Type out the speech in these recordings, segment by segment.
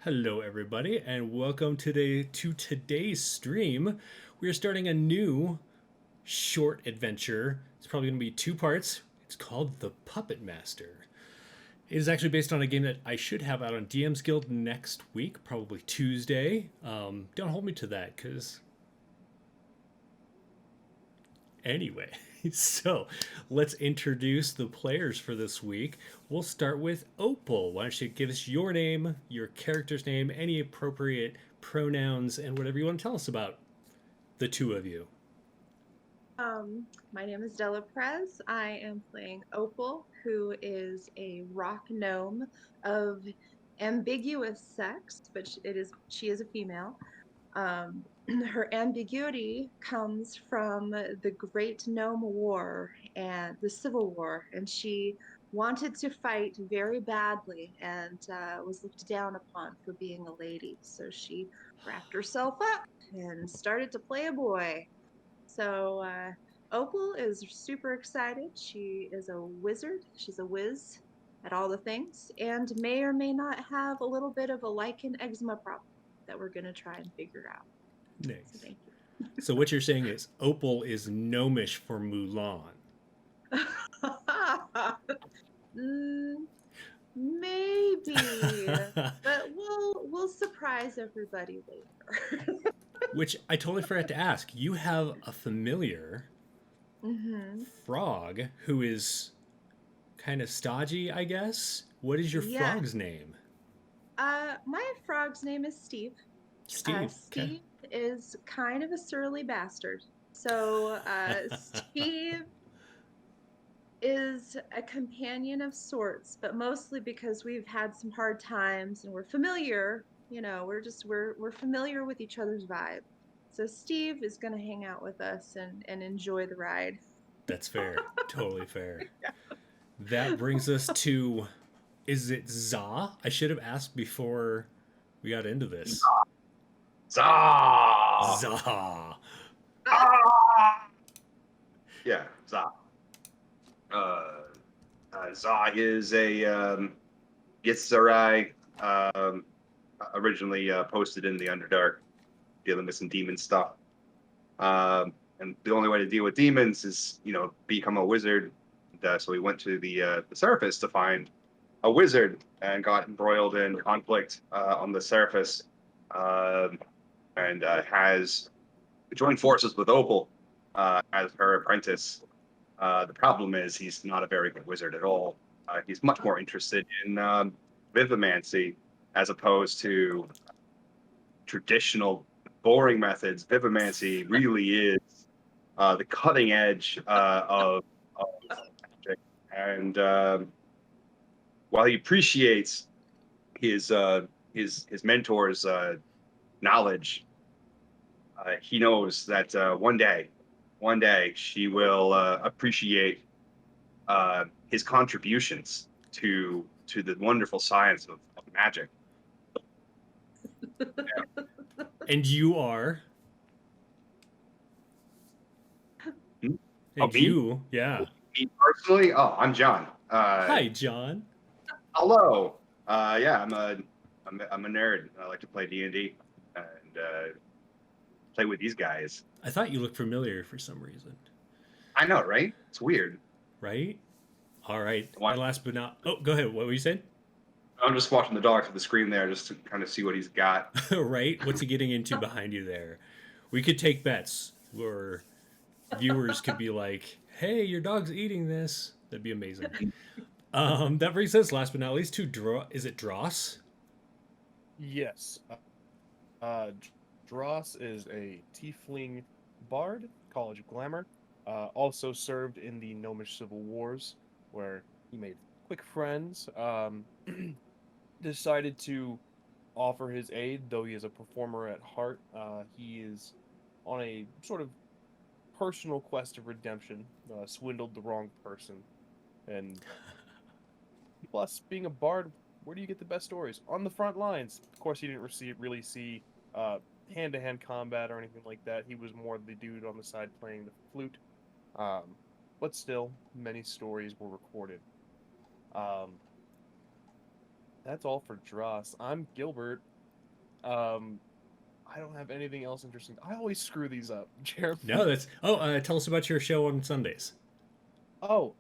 Hello, everybody, and welcome to today's stream. We are starting a new short adventure. It's probably going to be two parts. It's called The Puppet Master. It is actually based on a game that I should have out on DM's Guild next week, probably Tuesday. Don't hold me to that, because anyway, so let's introduce the players for this week. We'll start with Opal. Why don't you give us your name, your character's name, any appropriate pronouns, and whatever you want to tell us about the two of you. My name is Della Prez. I am playing Opal, who is a rock gnome of ambiguous sex, but she is a female. Her ambiguity comes from the Great Gnome War and the Civil War, and she wanted to fight very badly and was looked down upon for being a lady. So she wrapped herself up and started to play a boy. So Opal is super excited. She is a wizard. She's a whiz at all the things, and may or may not have a little bit of a lichen eczema problem that we're going to try and figure out. So Nice. thank So what you're saying is Opal is gnomish for Mulan. you. Mm, maybe, but we'll surprise everybody later. Which I totally forgot to ask. You have a familiar hmm frog who is kind of stodgy, I guess. What is your Yeah. frog's name? My frog's name is Steve. Steve. Okay. Steve is kind of a surly bastard. So Steve is a companion of sorts, but mostly because we've had some hard times and we're familiar. We're familiar with each other's vibe. So Steve is going to hang out with us and enjoy the ride. That's fair. Totally fair. That brings us to, is it Za? I should have asked before we got into this. Zah! Za. Ah! Yeah, Zah. Uh, Zah is a Yitzarai, originally posted in the Underdark, dealing with some demon stuff. And the only way to deal with demons is, become a wizard. So we went to the surface to find a wizard and got embroiled in conflict on the surface, and has joined forces with Opal as her apprentice. The problem is he's not a very good wizard at all. He's much more interested in vivimancy as opposed to traditional boring methods. Vivimancy really is the cutting edge of magic. And while he appreciates his mentor's knowledge, he knows that one day she will appreciate his contributions to the wonderful science of magic. And you are. Hmm? Oh, And me? you, yeah. Me personally? Oh, I'm John. Hi, John. Hello. Yeah, I'm a nerd. I like to play D&D and play with these guys. I thought you looked familiar for some reason, I know, right? It's weird. right? All right. Why- And last but not, oh, go ahead. What were you saying? I'm just watching the dog through the screen there, just to kind of see what he's got. Right? What's he getting into behind you there? We could take bets, or viewers could be like, "Hey, your dog's eating this." That'd be amazing. That brings us, last but not least, to Draw. Is it Dross? Yes. Uh, Dross is a tiefling bard, College of Glamour. Also served in the Gnomish Civil Wars, where he made quick friends. Decided to offer his aid, though he is a performer at heart. He is on a sort of personal quest of redemption. Swindled the wrong person, and plus, being a bard, where do you get the best stories? On the front lines. Of course, he didn't really see uh, hand-to-hand combat or anything like that. He was more the dude on the side playing the flute. But still, many stories were recorded. Um, that's all for Dross. I'm Gilbert. I don't have anything else interesting. I always screw these up, Jeremy. No, that's. Tell us about your show on Sundays. Oh,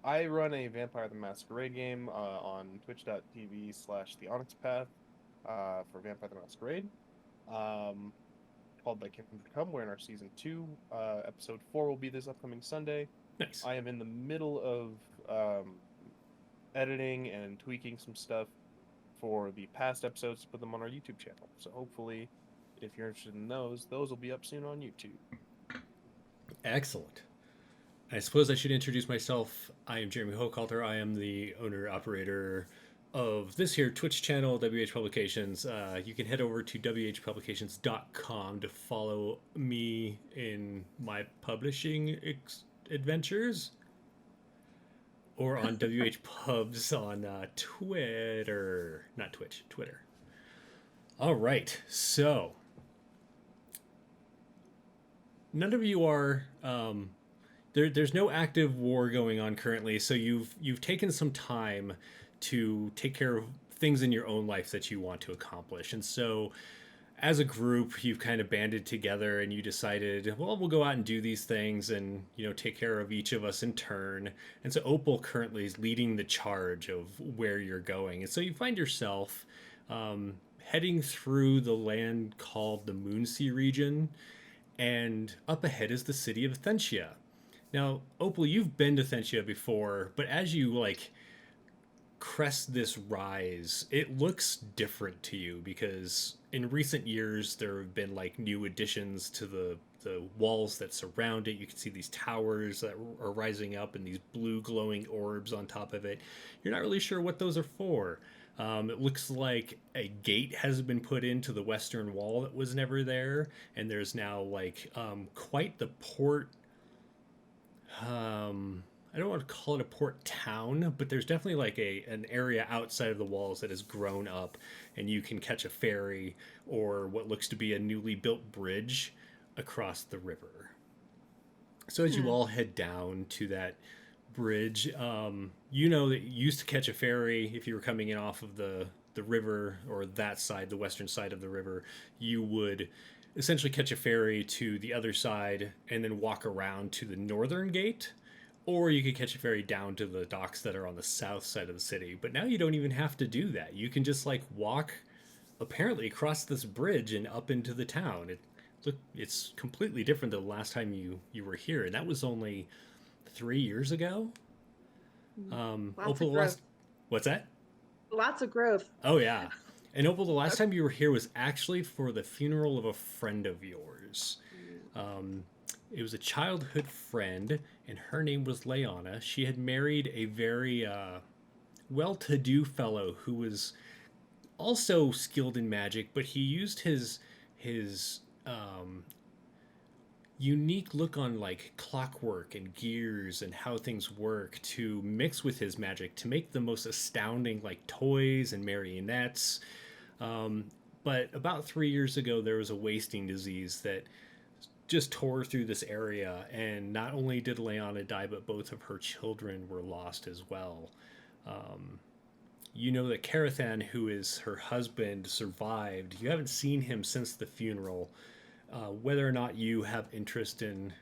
I run a Vampire the Masquerade game on twitch.tv/the Onyx Path for Vampire the Masquerade. Called Thy Kingdom Come. We're in our season 2. Episode 4 will be this upcoming Sunday. Nice. I am in the middle of editing and tweaking some stuff for the past episodes to put them on our YouTube channel. So hopefully, if you're interested in those will be up soon on YouTube. Excellent. I suppose I should introduce myself. I am Jeremy Hochhalter. I am the owner operator of this here Twitch channel, WH Publications. You can head over to whpublications.com to follow me in my publishing adventures, or on WH Pubs on Twitter. Not Twitch, Twitter. All right, so none of you are there's no active war going on currently, so you've taken some time to take care of things in your own life that you want to accomplish. And so as a group, you've kind of banded together and you decided, well, we'll go out and do these things and, take care of each of us in turn. And so Opal currently is leading the charge of where you're going. And so you find yourself heading through the land called the Moonsea region, and up ahead is the city of Thentia. Now, Opal, you've been to Thentia before, but as you crest this rise, it looks different to you because in recent years there have been new additions to the walls that surround it. You can see these towers that are rising up and these blue glowing orbs on top of it. You're not really sure what those are for. It looks like a gate has been put into the western wall that was never there, and there's now quite the port. I don't want to call it a port town, but there's definitely an area outside of the walls that has grown up, and you can catch a ferry or what looks to be a newly built bridge across the river. So as you all head down to that bridge, that you used to catch a ferry if you were coming in off of the river, or that side, the western side of the river. You would essentially catch a ferry to the other side and then walk around to the northern gate, or you could catch a ferry down to the docks that are on the south side of the city. But now you don't even have to do that. You can just walk apparently across this bridge and up into the town. It's completely different than the last time you were here, and that was only 3 years ago. Lots of growth. What's that? Lots of growth. Oh yeah. And Opal, the last time you were here was actually for the funeral of a friend of yours. It was a childhood friend, and her name was Leona. She had married a very well-to-do fellow who was also skilled in magic, but he used his unique look on clockwork and gears and how things work to mix with his magic to make the most astounding toys and marionettes. But about 3 years ago, there was a wasting disease that just tore through this area, and not only did Leona die, but both of her children were lost as well. That Carathan, who is her husband, survived. You haven't seen him since the funeral. Whether or not you have interest in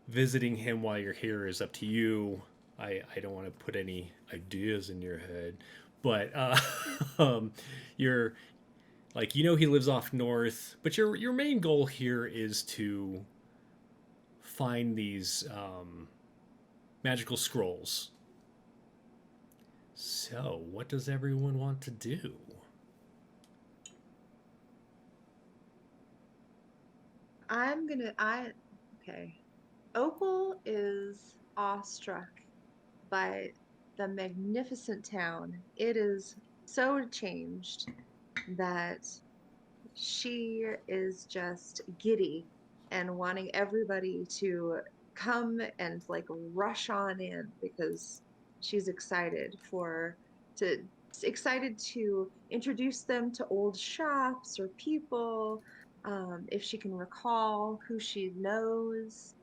visiting him while you're here is up to you. I don't want to put any ideas in your head, but you're he lives off north, but your main goal here is to find these magical scrolls. So, what does everyone want to do? Okay. Opal is awestruck by the magnificent town. It is so changed that she is just giddy and wanting everybody to come and rush on in because she's excited to introduce them to old shops or people, if she can recall who she knows.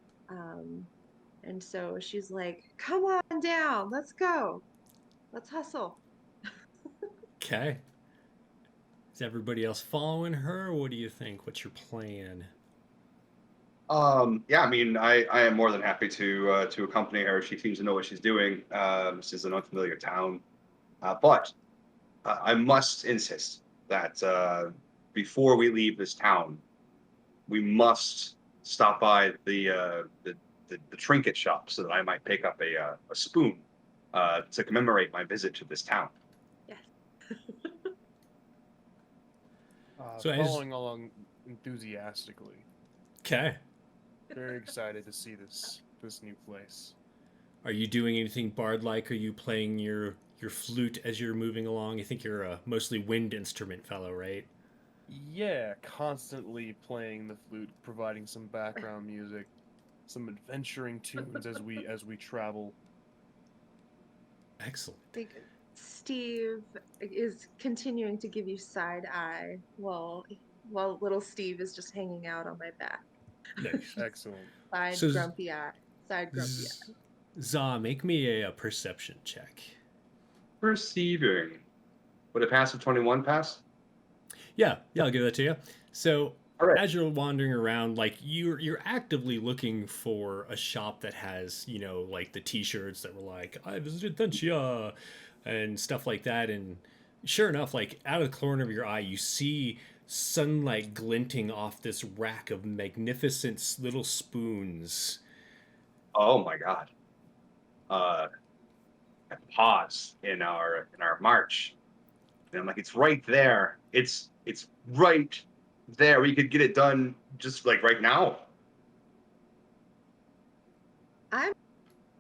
And so she's like, come on down, let's go. Let's hustle. Okay. Is everybody else following her? What do you think? What's your plan? Yeah, I mean, I am more than happy to accompany her. She seems to know what she's doing. This is an unfamiliar town, but I must insist that before we leave this town, we must stop by the trinket shop so that I might pick up a spoon to commemorate my visit to this town. Yes. So as Following along enthusiastically. okay, Very excited to see this new place. are you doing anything bard-like? Are you playing your flute as you're moving along? I think you're a mostly wind instrument fellow, right? Yeah, constantly playing the flute, providing some background music, some adventuring tunes as we travel. Excellent. Like Steve is continuing to give you side eye while little Steve is just hanging out on my back. Nice. Excellent. Side So grumpy eye. Side grumpy eye. Za, make me a perception check. Perceiving. Would a pass of 21 pass? Yeah, I'll give that to you. So All right. as you're wandering around, like you're actively looking for a shop that has, like the T-shirts that were like, "I visited Thentia," and stuff like that. And sure enough, like out of the corner of your eye, you see sunlight glinting off this rack of magnificent little spoons. Oh my God. I pause in our march, and I'm like, it's right there. It's right there. We could get it done just like right now. I'm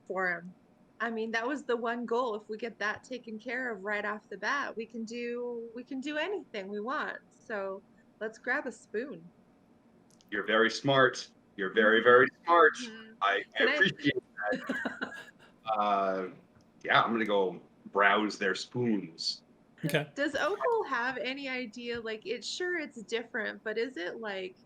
for him. I mean, that was the one goal. If we get that taken care of right off the bat, we can do anything we want. So let's grab a spoon. You're very smart. You're very, very smart. Mhm. I Can I? appreciate that. Yeah, I'm gonna go browse their spoons. Okay. Does Opal have any idea? Like, it's different, but is it like,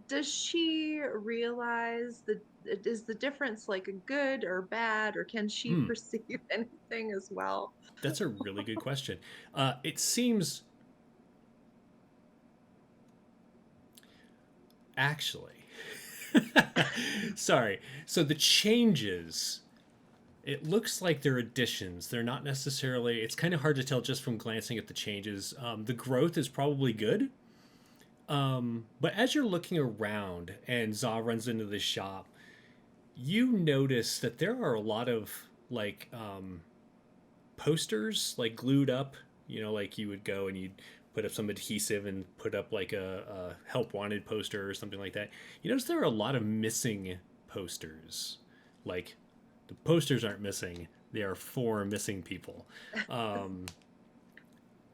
does she realize is the difference like a good or bad, or can she Hmm. perceive anything as well? That's a really good question. It seems actually. Sorry. So the changes, it looks like they're additions. They're not necessarily. It's kind of hard to tell just from glancing at the changes. The growth is probably good. But as you're looking around and Za runs into the shop, you notice that there are a lot of like posters like glued up. Like you would go and you'd put up some adhesive and put up like a help wanted poster or something like that. You notice there are a lot of missing posters. Like the posters aren't missing; they are for missing people. Um,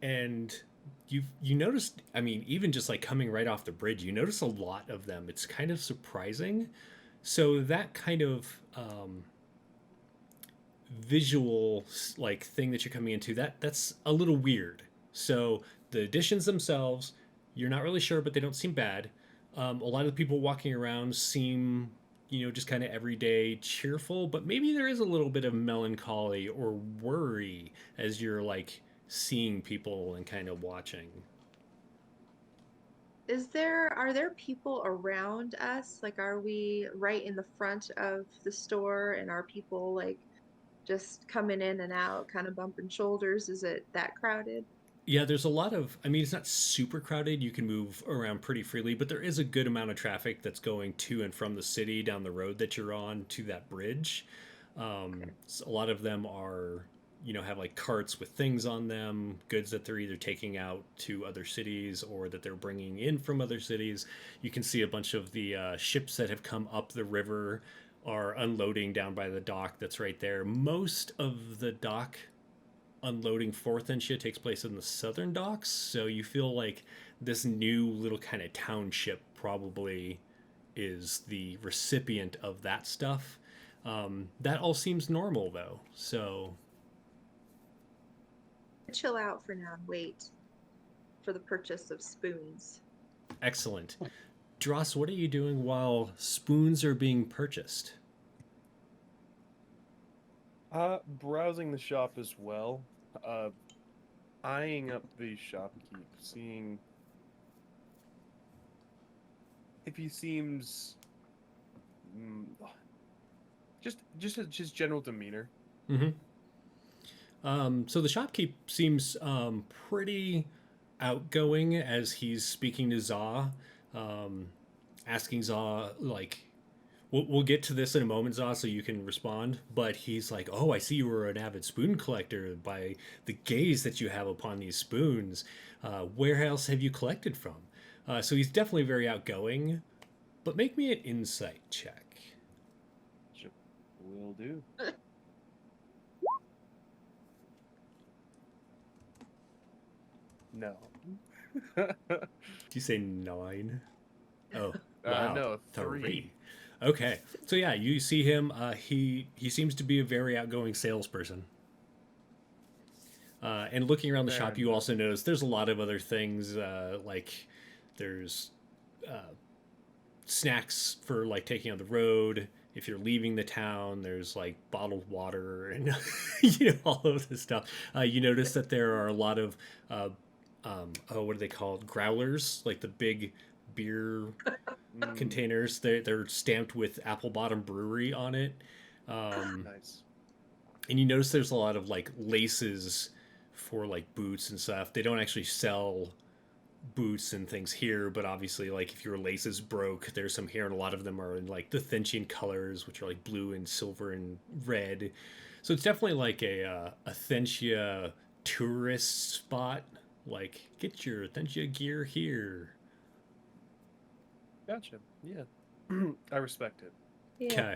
and you noticed, I mean, even just like coming right off the bridge, you notice a lot of them. It's kind of surprising. So that kind of visual like thing that you're coming into, that's a little weird. So the additions themselves, you're not really sure, but they don't seem bad. A lot of the people walking around seem, just kind of everyday cheerful, but maybe there is a little bit of melancholy or worry as you're like seeing people and kind of watching. Are there people around us? Like, are we right in the front of the store, and are people like just coming in and out, kind of bumping shoulders? Is it that crowded? Yeah, there's a lot of, I mean, it's not super crowded. You can move around pretty freely, but there is a good amount of traffic that's going to and from the city down the road that you're on to that bridge. A lot of them are, have like carts with things on them, goods that they're either taking out to other cities or that they're bringing in from other cities. You can see a bunch of the ships that have come up the river are unloading down by the dock that's right there. Most of the dock unloading forth and shit takes place in the southern docks, so you feel like this new little kind of township probably is the recipient of that stuff. That all seems normal though, so Chill out for now and wait for the purchase of spoons. excellent. Dross, what are you doing while spoons are being purchased? Browsing the shop as well. eyeing up the shopkeep, seeing if he seems just his general demeanor. Mm-hmm. So the shopkeep seems pretty outgoing as he's speaking to Za, asking Za, like, we'll get to this in a moment, Za, so you can respond. But he's like, oh, I see you were an avid spoon collector by the gaze that you have upon these spoons. Where else have you collected from? So he's definitely very outgoing, but make me an insight check. Will do. No. Did you say 9? Oh, wow. No, 3. Okay, so yeah, you see him. He seems to be a very outgoing salesperson. And looking around the Fair shop, you enough. also notice there's a lot of other things. Like there's snacks for like taking on the road. If you're leaving the town, there's like bottled water and all of this stuff. You notice that there are a lot of what are they called? Growlers, like the big beer containers. They're stamped with Apple Bottom Brewery on it. Nice. And you notice there's a lot of like laces for like boots and stuff. They don't actually sell boots and things here, but obviously, like if your laces broke, there's some here, and a lot of them are in like the Thentian colors, which are like blue and silver and red. So it's definitely like a Thentia tourist spot. Like, get your Thentia gear here. Gotcha. Yeah. I respect it. Yeah. Okay.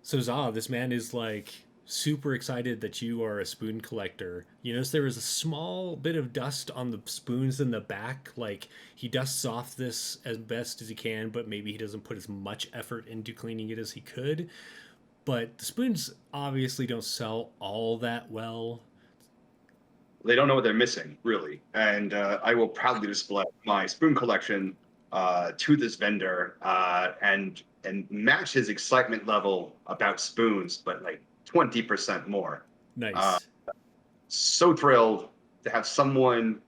So Za, this man is like super excited that you are a spoon collector. You notice there is a small bit of dust on the spoons in the back. Like he dusts off this as best as he can, but maybe he doesn't put as much effort into cleaning it as he could. But the spoons obviously don't sell all that well. They don't know what they're missing, really. And I will proudly display my spoon collection to this vendor and match his excitement level about spoons, but like 20% more. Nice. So thrilled to have someone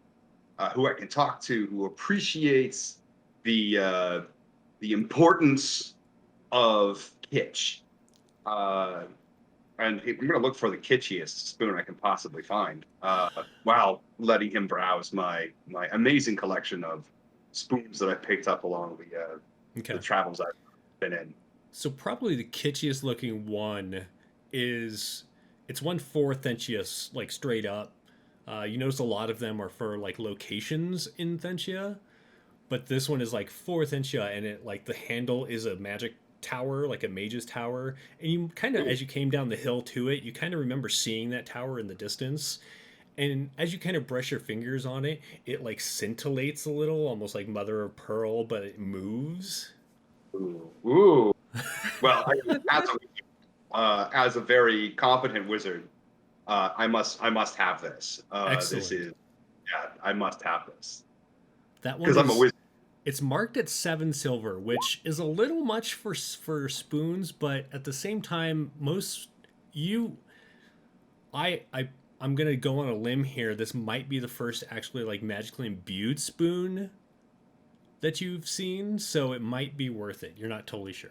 who I can talk to who appreciates the importance of kitsch. And I'm going to look for the kitschiest spoon I can possibly find, while letting him browse my amazing collection of spoons that I picked up along the travels I've been in. So probably the kitschiest looking one is it's 1/4 Thentia, like straight up. You notice a lot of them are for like locations in Thentia, but this one is like 4 Thentia, and it like the handle is a magic tower, like a mage's tower, and you kind of as you came down the hill to it, you kind of remember seeing that tower in the distance. And as you kind of brush your fingers on it, it like scintillates a little, almost like mother of pearl, but it moves. Ooh. Well, as a very competent wizard, I must have this. Excellent. This is, I must have this That one because I'm a wizard. It's marked at 7 silver, which is a little much for spoons, but at the same time, I'm gonna go on a limb here. This might be the first actually like magically imbued spoon that you've seen, so it might be worth it. You're not totally sure.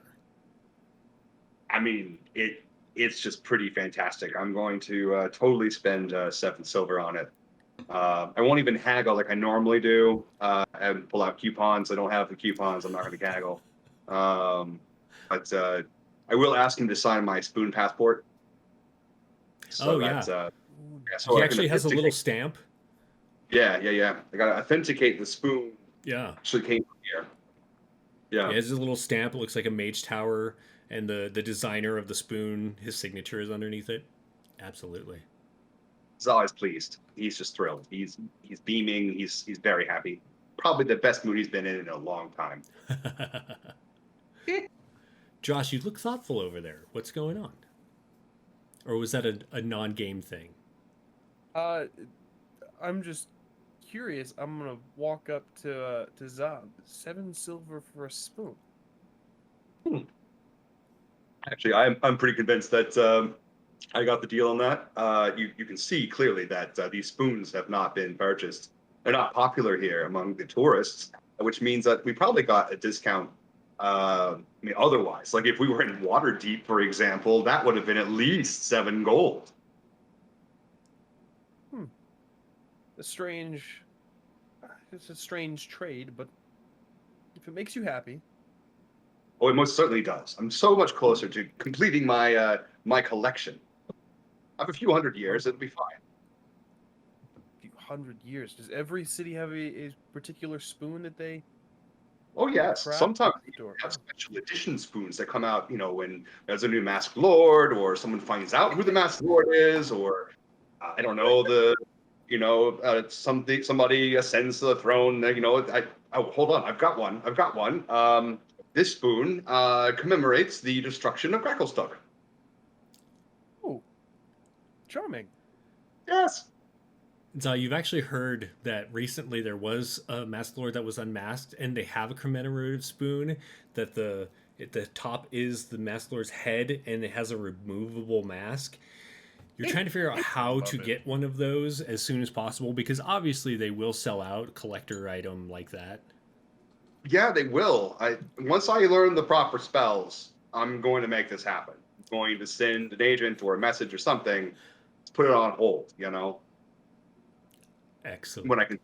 I mean, it's just pretty fantastic. I'm going to totally spend 7 silver on it. I won't even haggle like I normally do and pull out coupons. I don't have the coupons. I'm not going to gaggle. But I will ask him to sign my spoon passport. So He actually has a little stamp. Yeah. I got to authenticate the spoon. Yeah. Actually came from here. Yeah. It has a little stamp. It looks like a mage tower, and the designer of the spoon, his signature is underneath it. Absolutely. He's always pleased. He's just thrilled. He's beaming. He's very happy. Probably the best mood he's been in a long time. Josh, you look thoughtful over there. What's going on? Or was that a non-game thing? I'm just curious. I'm gonna walk up to Zab. 7 silver for a spoon. Actually, I'm pretty convinced that I got the deal on that. You can see clearly that these spoons have not been purchased. They're not popular here among the tourists, which means that we probably got a discount. I mean, otherwise, like if we were in Waterdeep, for example, that would have been at least 7 gold. A strange. It's a strange trade, but if it makes you happy, Oh, it most certainly does. I'm so much closer to completing my collection. I have a few hundred years; it'll be fine. a few hundred years. Does every city have a particular spoon that they Oh yes, craft? sometimes you Or have special edition spoons that come out. You know, when there's a new masked lord, or someone finds out who the masked lord is, or I don't know somebody ascends to the throne. Hold on, I've got one. I've got one. This spoon commemorates the destruction of Gracklestock. oh, charming. Yes. So you've actually heard that recently there was a masked lord that was unmasked, and they have a commemorative spoon that the top is the masked lord's head, and it has a removable mask. You're trying to figure out how to Love it. get one of those as soon as possible because obviously they will sell out a collector item like that. Yeah, they will. Once I learn the proper spells, I'm going to make this happen. I'm going to send an agent or a message or something to put it on hold. Excellent. When I can,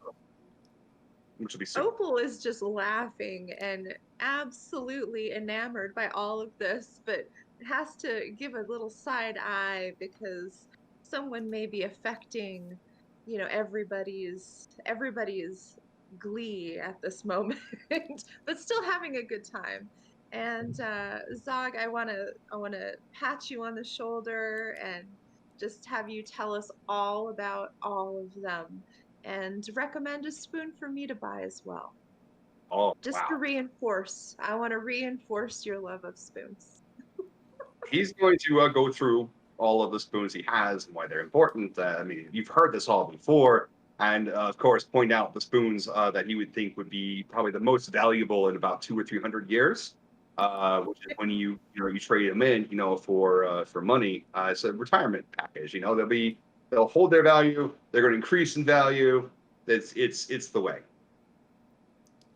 which will be soon. Opal is just laughing and absolutely enamored by all of this, but has to give a little side eye because someone may be affecting, everybody's glee at this moment, but still having a good time. And Zog, I wanna pat you on the shoulder and just have you tell us all about all of them and recommend a spoon for me to buy as well. Oh Just wow. to reinforce, I want to reinforce your love of spoons. He's going to go through all of the spoons he has and why they're important. I mean, you've heard this all before, and of course, point out the spoons that he would think would be probably the most valuable in about 200 or 300 years. Which is when you trade them in, for money. It's a retirement package. They'll hold their value. They're going to increase in value. It's the way.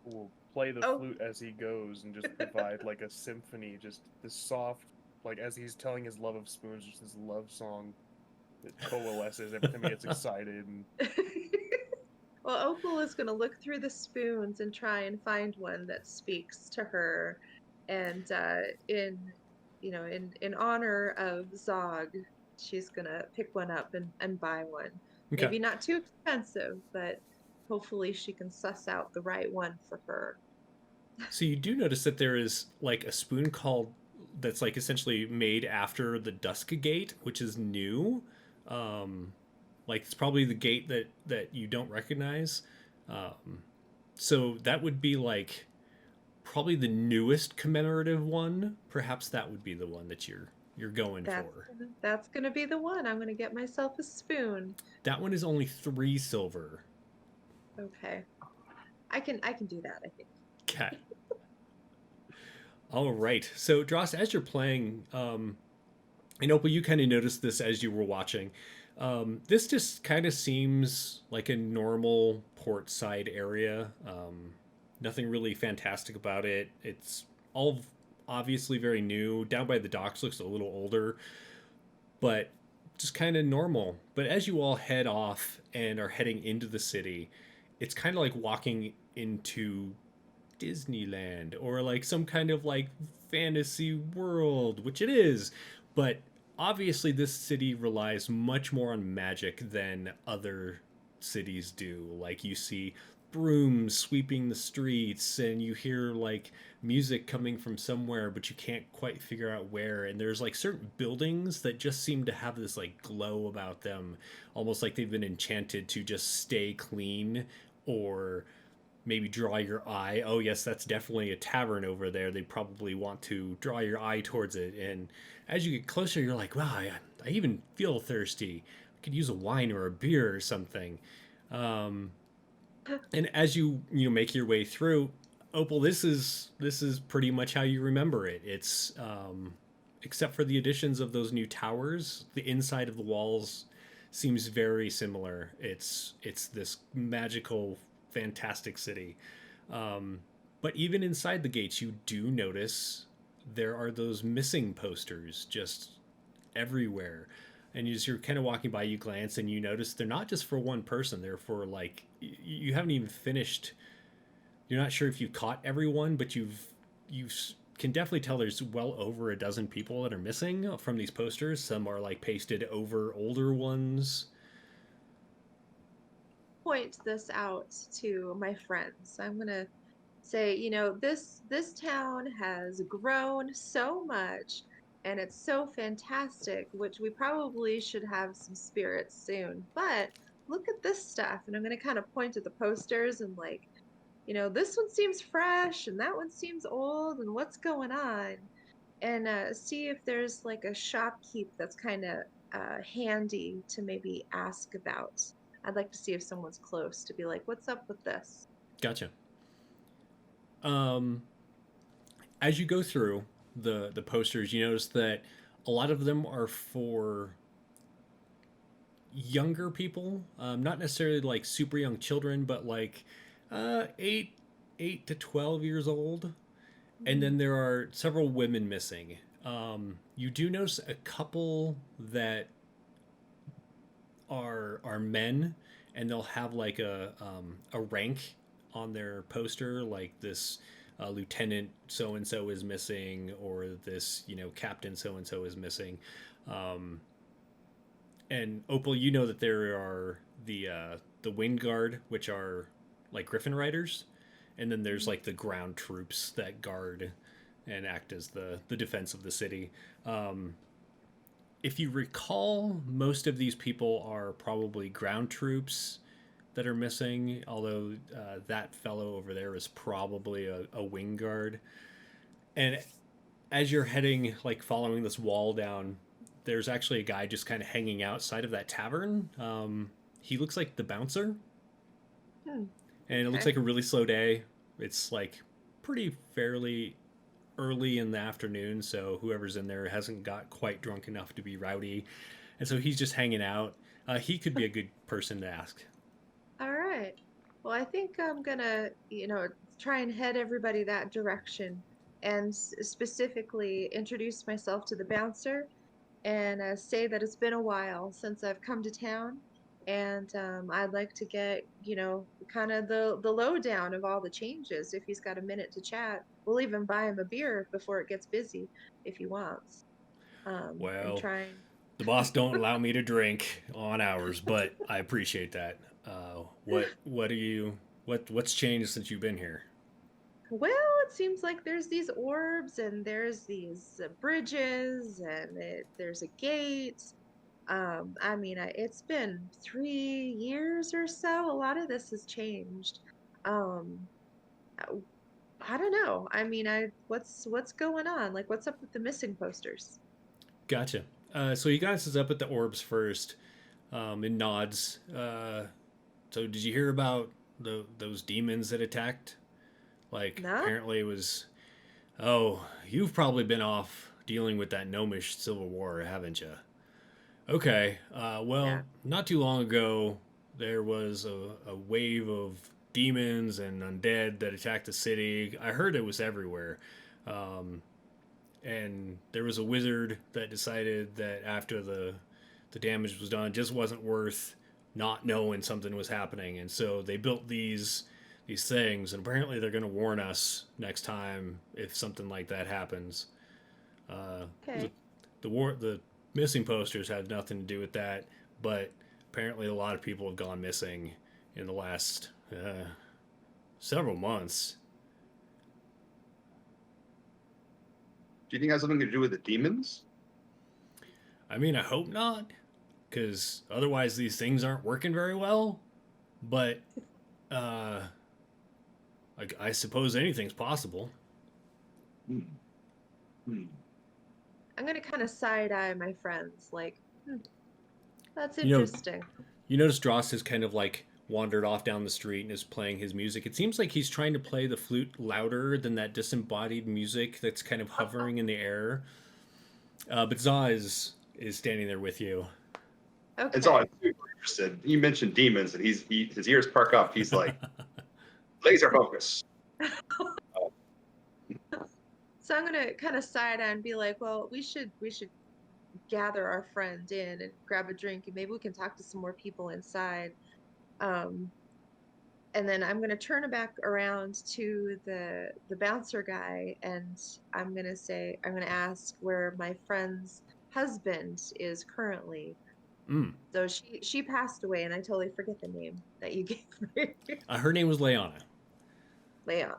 Will play the Oh. flute as he goes and just provide like a symphony, just this soft, like as he's telling his love of spoons, just this love song that coalesces every time he gets excited. And Well, Opal is going to look through the spoons and try and find one that speaks to her. And in honor of Zog, she's going to pick one up and buy one. Okay. Maybe not too expensive, but hopefully she can suss out the right one for her. So you do notice that there is like a spoon called that's like essentially made after the Dusk Gate, which is new. Like it's probably the gate that you don't recognize. So that would be like probably the newest commemorative one. Perhaps that would be the one that you're going for. That's gonna be the one. I'm gonna get myself a spoon. That one is only 3 silver. Okay. I can do that, I think. Okay. All right. So Dross, as you're playing, and Opal, you kind of noticed this as you were watching. This just kind of seems like a normal port side area. Nothing really fantastic about it. It's all obviously very new. Down by the docks looks a little older, but just kind of normal. But as you all head off and are heading into the city, it's kind of like walking into Disneyland or like some kind of like fantasy world, which it is. But obviously, this city relies much more on magic than other cities do. Like you see brooms sweeping the streets and you hear like music coming from somewhere but you can't quite figure out where, and there's like certain buildings that just seem to have this like glow about them, almost like they've been enchanted to just stay clean or maybe draw your eye. Oh yes, that's definitely a tavern over there. They probably want to draw your eye towards it, and as you get closer you're like, wow, I even feel thirsty. I could use a wine or a beer or something. And as you make your way through, Opal, this is pretty much how you remember it. It's except for the additions of those new towers, the inside of the walls seems very similar. It's this magical, fantastic city. But even inside the gates, you do notice there are those missing posters just everywhere. And as you're kind of walking by, you glance and you notice they're not just for one person. They're for like you haven't even finished. You're not sure if you caught everyone, but you can definitely tell there's well over a dozen people that are missing from these posters. Some are like pasted over older ones. Point this out to my friends. I'm gonna say, this town has grown so much and it's so fantastic, which we probably should have some spirits soon. But look at this stuff. And I'm gonna kind of point at the posters and like, this one seems fresh and that one seems old and what's going on? And see if there's like a shopkeep that's kind of handy to maybe ask about. I'd like to see if someone's close to be like, what's up with this? Gotcha. Um, as you go through the posters, you notice that a lot of them are for younger people, not necessarily like super young children, but like 8 to 12 years old. And then there are several women missing. You do notice a couple that are men, and they'll have like a rank on their poster, like this lieutenant so and so is missing, or this captain so and so is missing. And Opal, you know that there are the wind guard, which are like Griffin riders, and then there's like the ground troops that guard and act as the defense of the city. If you recall, most of these people are probably ground troops that are missing, although that fellow over there is probably a wing guard. And as you're heading, like following this wall down, there's actually a guy just kind of hanging outside of that tavern. He looks like the bouncer. Hmm. And it looks like a really slow day. It's like pretty fairly early in the afternoon, so whoever's in there hasn't got quite drunk enough to be rowdy. And so he's just hanging out. He could be a good person to ask. All right. Well, I think I'm gonna, try and head everybody that direction and specifically introduce myself to the bouncer and say that it's been a while since I've come to town. And I'd like to get, kind of the lowdown of all the changes. If he's got a minute to chat, we'll even buy him a beer before it gets busy if he wants. And Well, try and the boss don't allow me to drink on hours, but I appreciate that. What's changed since you've been here? Well, it seems like there's these orbs and there's these bridges and there's a gate. It's been 3 years or so. A lot of this has changed. Um, I don't know. What's going on? Like, what's up with the missing posters? Gotcha. So he glances up at the orbs first, and nods. So did you hear about those demons that attacked? Like, No? apparently it was. Oh, you've probably been off dealing with that gnomish civil war, haven't you? Okay. Well, Yeah. not too long ago, there was a wave of demons and undead that attacked the city. I heard it was everywhere. And there was a wizard that decided that after the damage was done, it just wasn't worth not knowing something was happening. And so they built these things, and apparently they're going to warn us next time if something like that happens. Okay. The missing posters had nothing to do with that, but apparently a lot of people have gone missing in the last several months. Do you think it has something to do with the demons? I mean, I hope not, because otherwise these things aren't working very well. But like, I suppose anything's possible. Hmm. Hmm. I'm gonna kind of side eye my friends, like, that's You know, interesting. You notice Dross has kind of like wandered off down the street and is playing his music. It seems like he's trying to play the flute louder than that disembodied music that's kind of hovering in the air. But Za is standing there with you. Okay. And so I'm super interested. You mentioned demons, and his ears perk up. He's like, laser focus. So I'm gonna kind of side eye and be like, well, we should gather our friend in and grab a drink, and maybe we can talk to some more people inside. Um, and then I'm gonna turn it back around to the bouncer guy, and I'm gonna ask where my friend's husband is currently. Mm. So she passed away, and I totally forget the name that you gave me. Her name was Leona. Leon.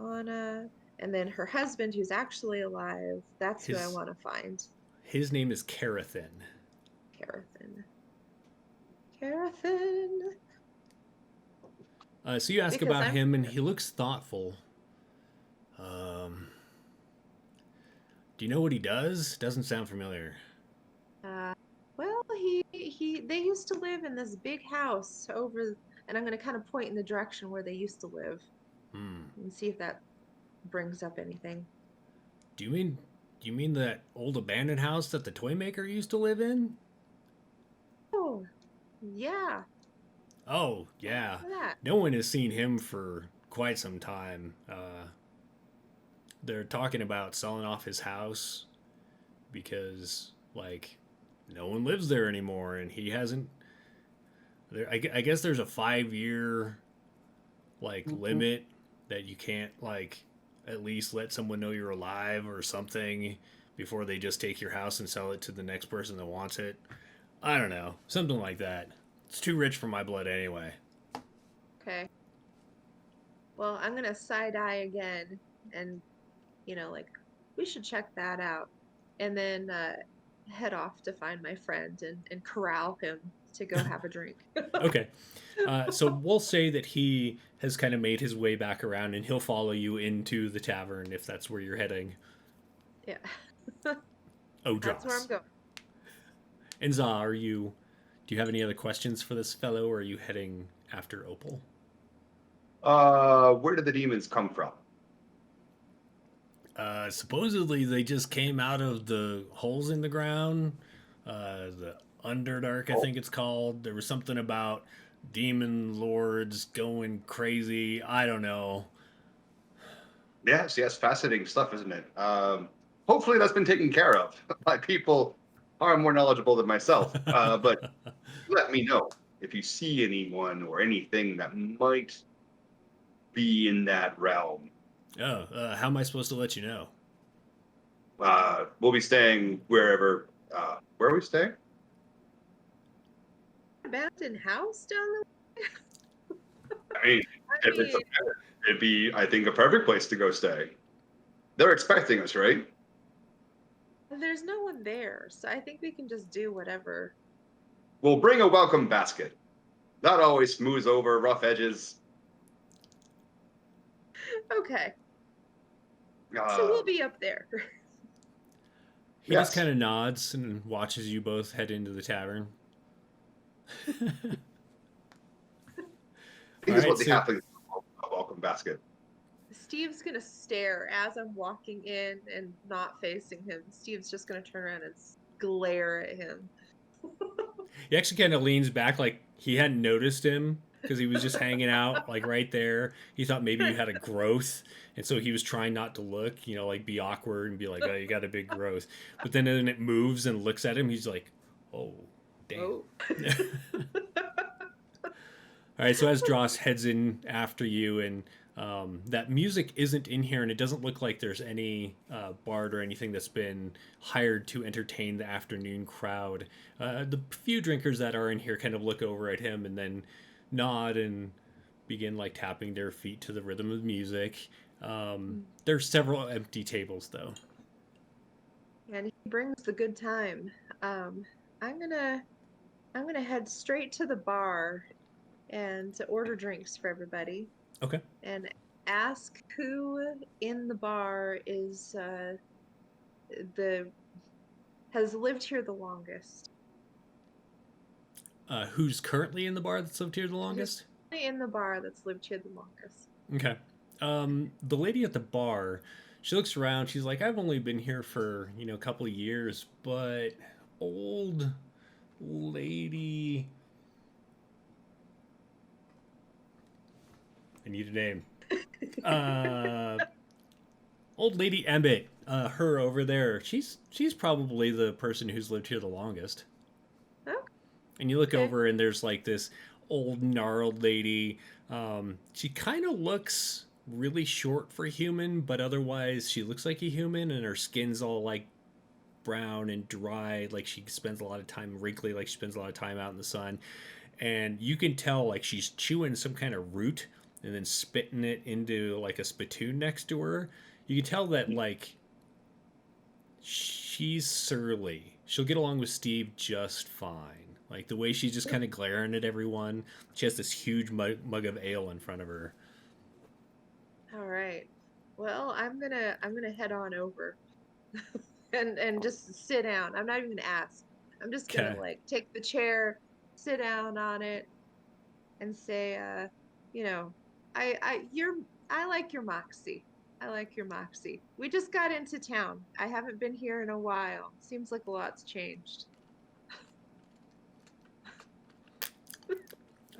Anna. And then her husband, who's actually alive, that's who I His want to find. his name is Carathin. Carathin. Carathin. So you ask Because about I'm him, and he looks thoughtful. Um, do you know what he does? Doesn't sound familiar. uh well they used to live in this big house over, and I'm gonna kind of point in the direction where they used to live Hmm. and see if that brings up anything. Do you mean that old abandoned house that the toy maker used to live in? Oh, yeah. Oh, yeah. That. No one has seen him for quite some time. They're talking about selling off his house because, like, no one lives there anymore, and he hasn't. I guess there's a 5 year like limit that you can't like at least let someone know you're alive or something before they just take your house and sell it to the next person that wants it. I don't know, something like that. It's too rich for my blood anyway. Okay. Well, I'm gonna side eye again and like we should check that out. And then head off to find my friend and corral him to go have a drink. Okay. So we'll say that he has kind of made his way back around and he'll follow you into the tavern if that's where you're heading. Yeah. Oh, That's where I'm going. And Za, do you have any other questions for this fellow, or are you heading after Opal? Where did the demons come from? Supposedly they just came out of the holes in the ground. The Underdark, I Oh, think it's called. There was something about demon lords going crazy. I don't know. yes, fascinating stuff, isn't it? Hopefully that's been taken care of by people far more knowledgeable than myself. But let me know if you see anyone or anything that might be in that realm. Oh, how am I supposed to let you know? We'll be staying wherever. Where are we staying? Abandoned house down I mean, I if it's mean, it'd be, I think, a perfect place to go stay. They're expecting us, right? there's no one there, so I think we can just do whatever. We'll bring a welcome basket. That always smooths over rough edges. Okay. So Uh, we'll be up there. He just yes, kind of nods and watches you both head into the tavern. I All think is right, what the so halflings call a welcome basket. Steve's gonna stare as I'm walking in and not facing him. Steve's just gonna turn around and glare at him. he actually kind of leans back like he hadn't noticed him because he was just hanging out like right there. He thought maybe you had a growth, and so he was trying not to look, like be awkward and be like, "Oh, you got a big growth." But then it moves and looks at him. He's like, "Oh, damn." Oh. All right, so as Dross heads in after you, and that music isn't in here, and it doesn't look like there's any bard or anything that's been hired to entertain the afternoon crowd. The few drinkers that are in here kind of look over at him and then nod and begin like tapping their feet to the rhythm of music. There's several empty tables though. And he brings the good time. Um, I'm gonna head straight to the bar and to order drinks for everybody Okay. and ask who in the bar is the has lived here the longest. Who's currently in the bar that's lived here the Who's longest? in the bar that's lived here the longest? Okay. The lady at the bar, She looks around. She's like, I've only been here for, a couple of years, but old lady. I need a name. Old lady Emmett. Her over there. She's probably the person who's lived here the longest. Oh, And you look okay. over, and there's like this old gnarled lady. She kind of looks really short for human, but otherwise she looks like a human, and her skin's all like brown and dry, like she spends a lot of time wrinkly, like she spends a lot of time out in the sun. And you can tell like she's chewing some kind of root and then spitting it into like a spittoon next to her. You can tell that like she's surly. She'll get along with Steve just fine. Like the way she's just kind of glaring at everyone. She has this huge mug of ale in front of her. All right. Well, I'm gonna head on over and just sit down. I'm not even gonna ask. I'm just gonna Okay. like take the chair, sit down on it, and say, you know, I like your moxie. I like your moxie. We just got into town. I haven't been here in a while. Seems like a lot's changed.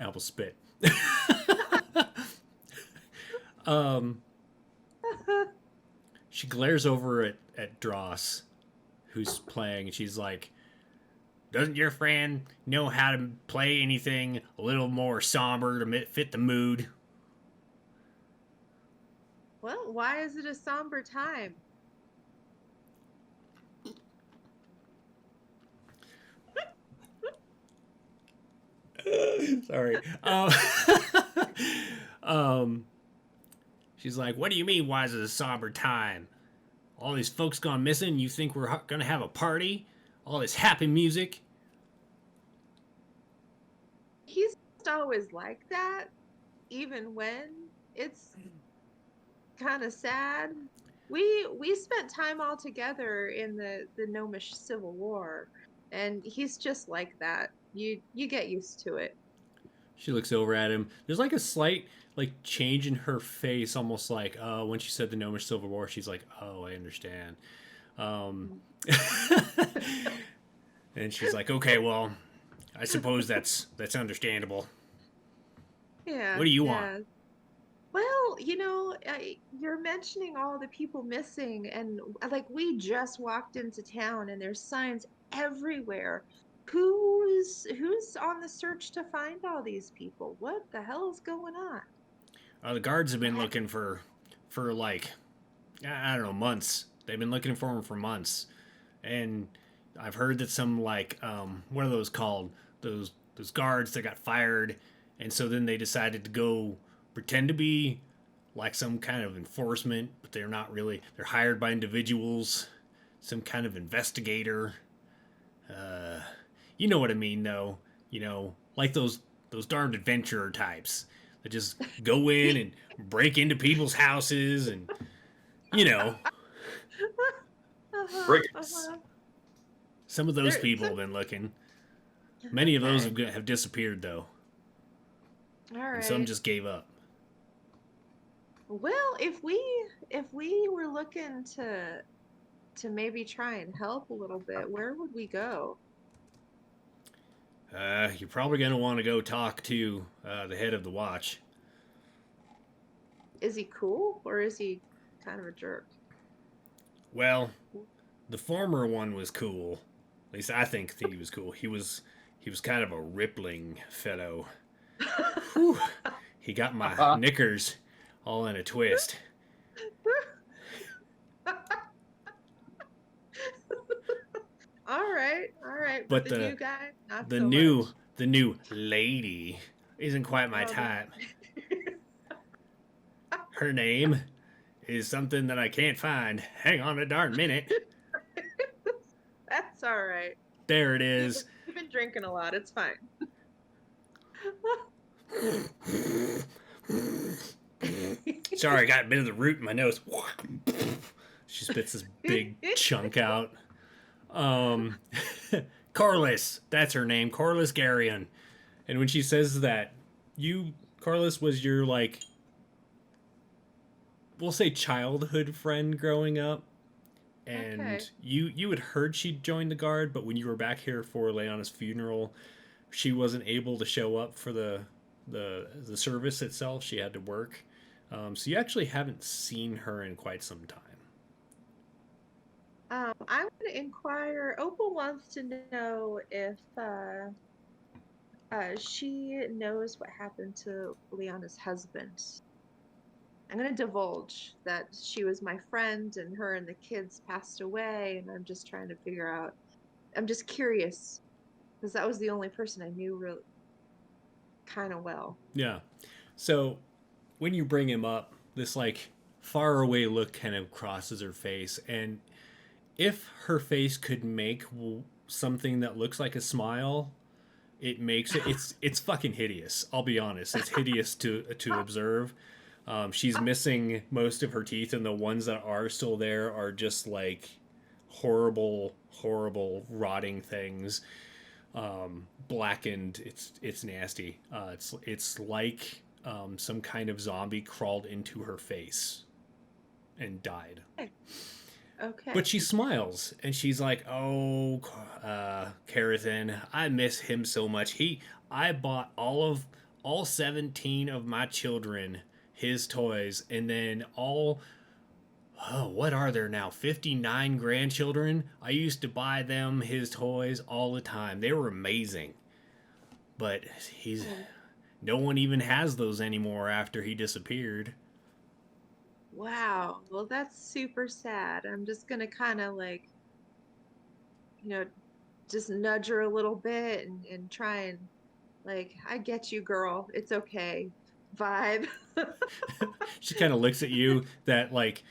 Apple spit. um, she glares over at Dross, who's playing, and she's like, doesn't your friend know how to play anything a little more somber to fit the mood? Well, why is it a somber time? Sorry. Um, she's like, what do you mean, why is it a somber time? All these folks gone missing, you think we're gonna have a party? All this happy music? He's just always like that, even when it's kind of sad. We spent time all together in the Gnomish Civil War, and he's just like that. You get used to it. She looks over at him. There's like a slight like change in her face, almost like when she said the Gnomish Civil War, she's like, oh, I understand. Um, and she's like, okay, well, I suppose that's understandable. Yeah, What do you want? yeah. Well, you're mentioning all the people missing, and like we just walked into town, and there's signs everywhere. Who's on the search to find all these people? What the hell is going on? The guards have been looking for like I don't know, months. They've been looking for him for months, and I've heard that some like what are those called? Those guards that got fired, and so then they decided to go pretend to be like some kind of enforcement, but they're not really. They're hired by individuals, some kind of investigator. Uh, you know what I mean, though. Like those darned adventurer types that just go in and break into people's houses and you know Uh-huh, Brigands. uh-huh. some of those There, people so, have been looking. Many of those okay. have disappeared though, All and some right. just gave up. Well, if we were looking to maybe try and help a little bit, where would we go? You're probably gonna want to go talk to the head of the watch. Is he cool or is he kind of a jerk? Well, the former one was cool. At least I think he was cool. He was kind of a rippling fellow. Whew. He got my knickers all in a twist. All right, but But the new guy, not the so much. new the new lady isn't quite my Oh, type. Her name is something that I can't find. Hang on a darn minute. that's all right. There it You've been, is. you've been drinking a lot. It's fine. Sorry, I got a bit of the root in my nose. She spits this big chunk out. Um, Corliss, that's her name, Corliss Garion. And when she says that, Corliss, was your like we'll say childhood friend growing up, and Okay. you had heard she'd joined the guard, but when you were back here for Leona's funeral, she wasn't able to show up for the service itself. She had to work, so you actually haven't seen her in quite some time. I would inquire. Opal wants to know if she knows what happened to Liana's husband. I'm gonna divulge that she was my friend, and her and the kids passed away, and I'm just trying to figure out. I'm just curious because that was the only person I knew really kind of well. Yeah. So when you bring him up, this like far away look kind of crosses her face, and if her face could make something that looks like a smile, it makes it. It's fucking hideous. I'll be honest. It's hideous to observe. She's missing most of her teeth, and the ones that are still there are just like horrible, horrible, rotting things. Blackened. It's nasty. It's like some kind of zombie crawled into her face and died. Okay. But she smiles and she's like, "Oh, Karathan, I miss him so much. I bought all 17 of my children his toys, and then what are there now? 59 grandchildren. I used to buy them his toys all the time. They were amazing. But no one even has those anymore after he disappeared." Wow. Well, that's super sad. I'm just gonna kind of like, you know, just nudge her a little bit and try and like, I get you, girl. It's okay. Vibe. She kind of looks at you, that like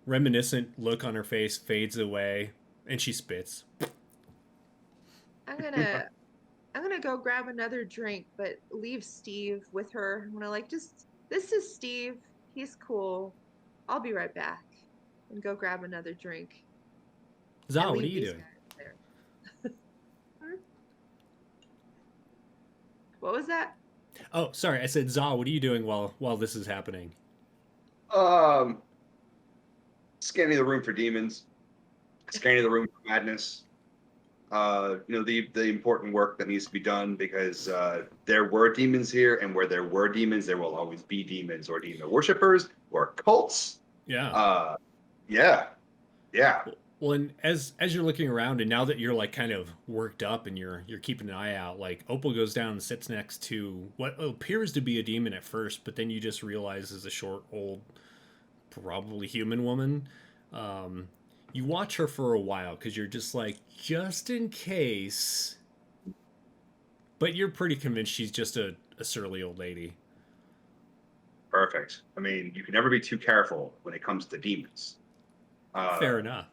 reminiscent look on her face fades away, and she spits. I'm gonna I'm gonna go grab another drink, but leave Steve with her. I'm gonna like just this is Steve. He's cool. I'll be right back and go grab another drink Za, and what are leave you these doing? guys there. What was that? Oh, sorry, I said Za, what are you doing while this is happening? Um, Scanning the room for demons, scanning the room for madness. The important work that needs to be done, because there were demons here, and where there were demons, there will always be demons or demon worshippers or cults. Yeah. Yeah, yeah. Well, and as you're looking around, and now that you're like kind of worked up and you're keeping an eye out, like Opal goes down and sits next to what appears to be a demon at first, but then you just realize is a short, old, probably human woman. Um, you watch her for a while because you're just like, just in case, but you're pretty convinced she's just a surly old lady. Perfect. I mean, you can never be too careful when it comes to demons. Fair enough.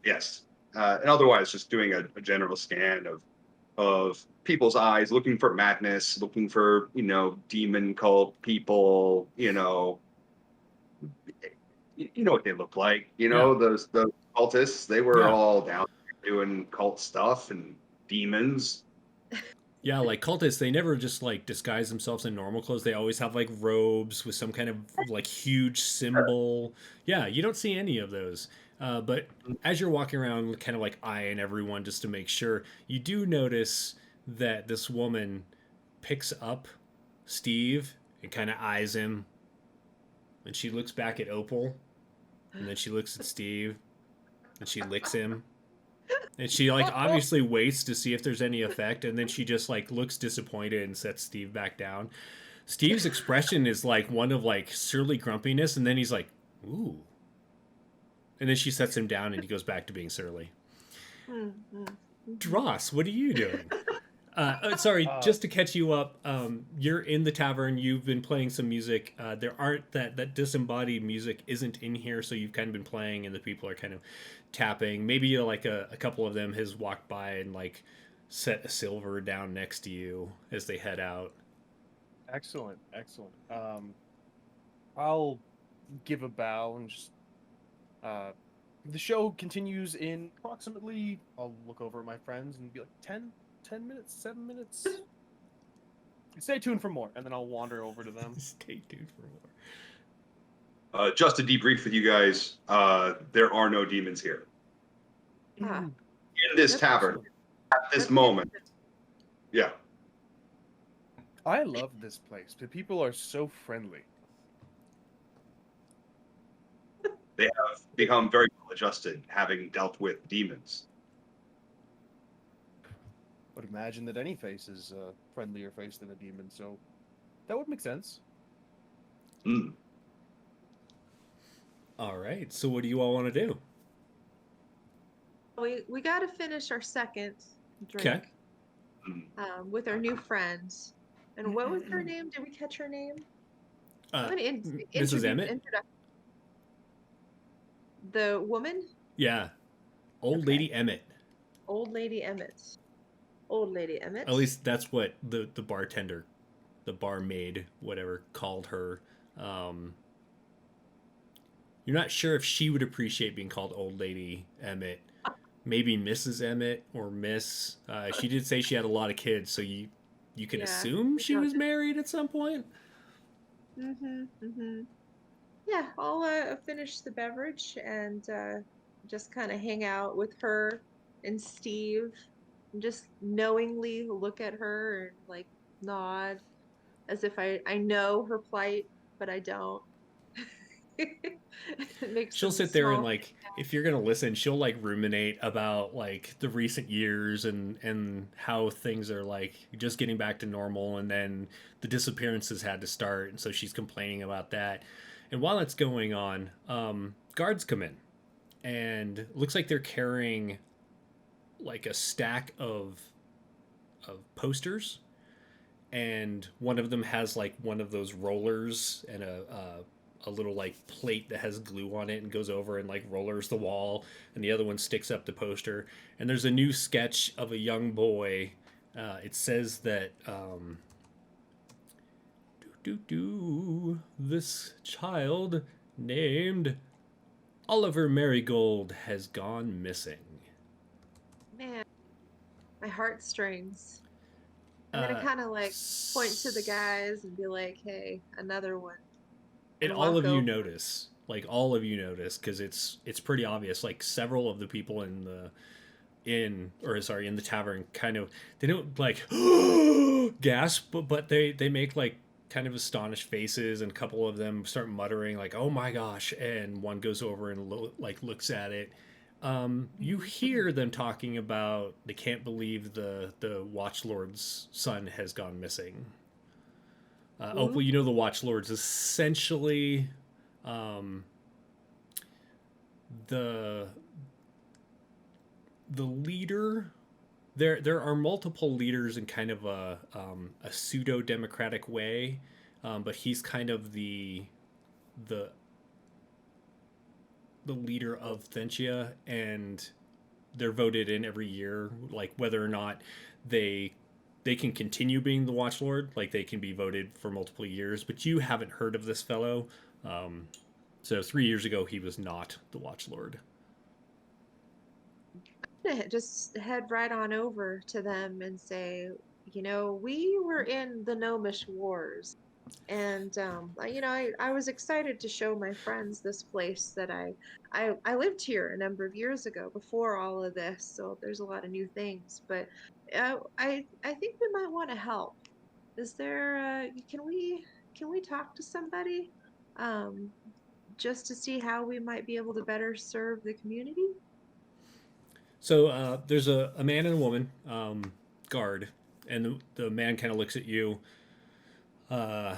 Yes. And otherwise, just doing a general scan of people's eyes, looking for madness, looking for, demon cult people, you know what they look like, Yeah. the cultists, they were Yeah. all down there doing cult stuff and demons. Yeah, like cultists, they never just like disguise themselves in normal clothes. They always have like robes with some kind of like huge symbol. Yeah, you don't see any of those. But as you're walking around, kind of like eyeing everyone just to make sure, you do notice that this woman picks up Steve and kind of eyes him. And she looks back at Opal. And then she looks at Steve. And she licks him. And she like obviously waits to see if there's any effect, and then she just like looks disappointed and sets Steve back down. Steve's expression is like one of like surly grumpiness, and then he's like, "Ooh," and then she sets him down, and he goes back to being surly. Dross, what are you doing? Sorry, just to catch you up, you're in the tavern. You've been playing some music. There aren't that disembodied music isn't in here, so you've kind of been playing, and the people are kind of tapping. Maybe like a couple of them has walked by and like set a silver down next to you as they head out. Excellent. I'll give a bow and just. The show continues in approximately. I'll look over at my friends and be like 10 minutes, 7 minutes. Stay tuned for more, and then I'll wander over to them. Stay tuned for more. Just to debrief with you guys, there are no demons here Ah, in this That's tavern at this that's moment. Yeah, I love this place. The people are so friendly. they have become very well adjusted, having dealt with demons. Would imagine that any face is a friendlier face than a demon, so that would make sense. Mm. All right. So what do you all want to do? we got to finish our second Okay. drink Mm. with our new friend. And what was her name? Did we catch her name? I'm gonna Mrs. Emmett? The woman, Yeah. Old Okay. Lady Emmett. Old Lady Emmett. Old Lady Emmett. At least that's what the bartender, the barmaid, whatever, called her. You're not sure if she would appreciate being called Old Lady Emmett. Maybe Mrs. Emmett or Miss. She did say she had a lot of kids, so you can Yeah, assume she we was don't- married at some point. Yeah, I'll finish the beverage and just kind of hang out with her and Steve, and just knowingly look at her and like nod as if I know her plight, but I don't. Make She'll some sit there and small. like, if you're gonna listen, she'll like ruminate about like the recent years and how things are like just getting back to normal, and then the disappearances had to start, and so she's complaining about that. And while that's going on, guards come in, and it looks like they're carrying like a stack of posters, and one of them has like one of those rollers and a little like plate that has glue on it and goes over and like rollers the wall, and the other one sticks up the poster. And there's a new sketch of a young boy. It says that this child named Oliver Marigold has gone missing. Man, my heartstrings. I'm gonna kind of like point to the guys and be like, "Hey, another one." And And all walk of you over. notice, like all of you notice, because it's pretty obvious. Like several of the people in the in the tavern kind of, they don't like gasp, but they make like kind of astonished faces, and a couple of them start muttering like, "Oh my gosh!" And one goes over and like looks at it. You hear them talking about they can't believe the Watchlord's son has gone missing. Opal, you know the Watchlords essentially um, the leader. There are multiple leaders in kind of a pseudo democratic way, but he's kind of the leader of Thentia, and they're voted in every year, like whether or not they can continue being the Watchlord, like they can be voted for multiple years. But you haven't heard of this fellow. So 3 years ago, he was not the Watchlord. Just head right on over to them and say, we were in the Gnomish Wars, and I was excited to show my friends this place that I lived here a number of years ago before all of this, so there's a lot of new things, but I think we might want to help. Is there can we talk to somebody um just to see how we might be able to better serve the community? So there's a man and a woman guard, and the man kind of looks at you. Uh,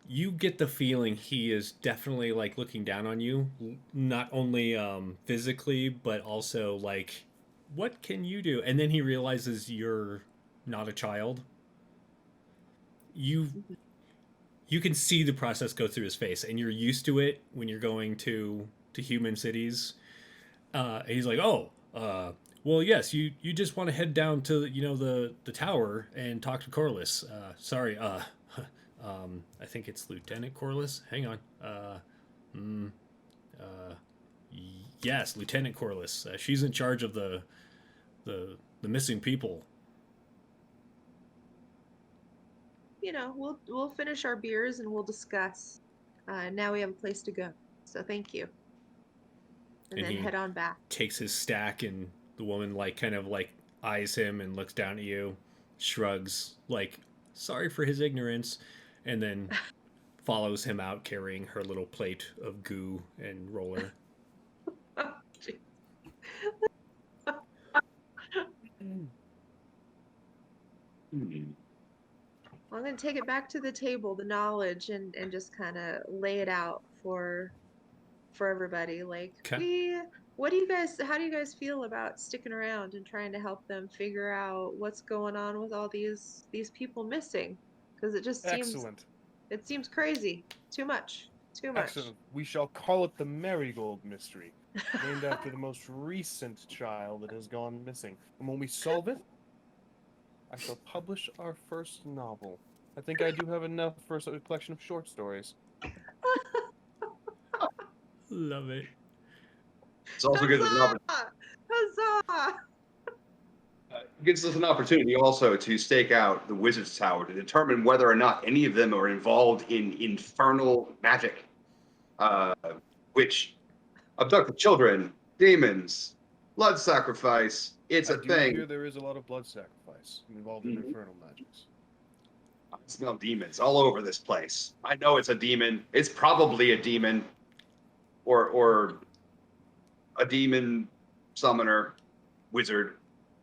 you get the feeling he is definitely like looking down on you, not only physically but also like, what can you do? And then he realizes you're not a child. You you can see the process go through his face, and you're used to it when you're going to human cities. And he's like, "Oh, well, yes, you just want to head down to the tower and talk to Corliss. Sorry, I think it's Lieutenant Corliss. Hang on. Mm, uh, yes, Lieutenant Corliss. She's in charge of the missing people." we'll finish our beers and we'll discuss. Now we have a place to go. So thank you. And And then he head on back. takes his stack, and the woman like kind of like eyes him and looks down at you, shrugs like sorry for his ignorance, and then follows him out carrying her little plate of goo and roller. Hmm. I'm gonna take it back to the table, the knowledge, and just kind of lay it out for everybody. Like Okay. how do you guys feel about sticking around and trying to help them figure out what's going on with all these people missing? Because Excellent. it seems crazy. Too much. Too much. Excellent. We shall call it the Marigold Mystery, named after the most recent child that has gone missing. And when we solve it, I shall publish our first novel. I think I do have enough for a collection of short stories. Love it. It's also gives us an opportunity. Huzzah! Gives us an opportunity also to stake out the wizard's tower to determine whether or not any of them are involved in infernal magic, uh, which abducted children, demons, blood sacrifice. It's I a do thing. hear there is a lot of blood sacrifice involved in Mhm. infernal magics. I smell demons all over this place. I know it's a demon. It's probably a demon, or a demon summoner, wizard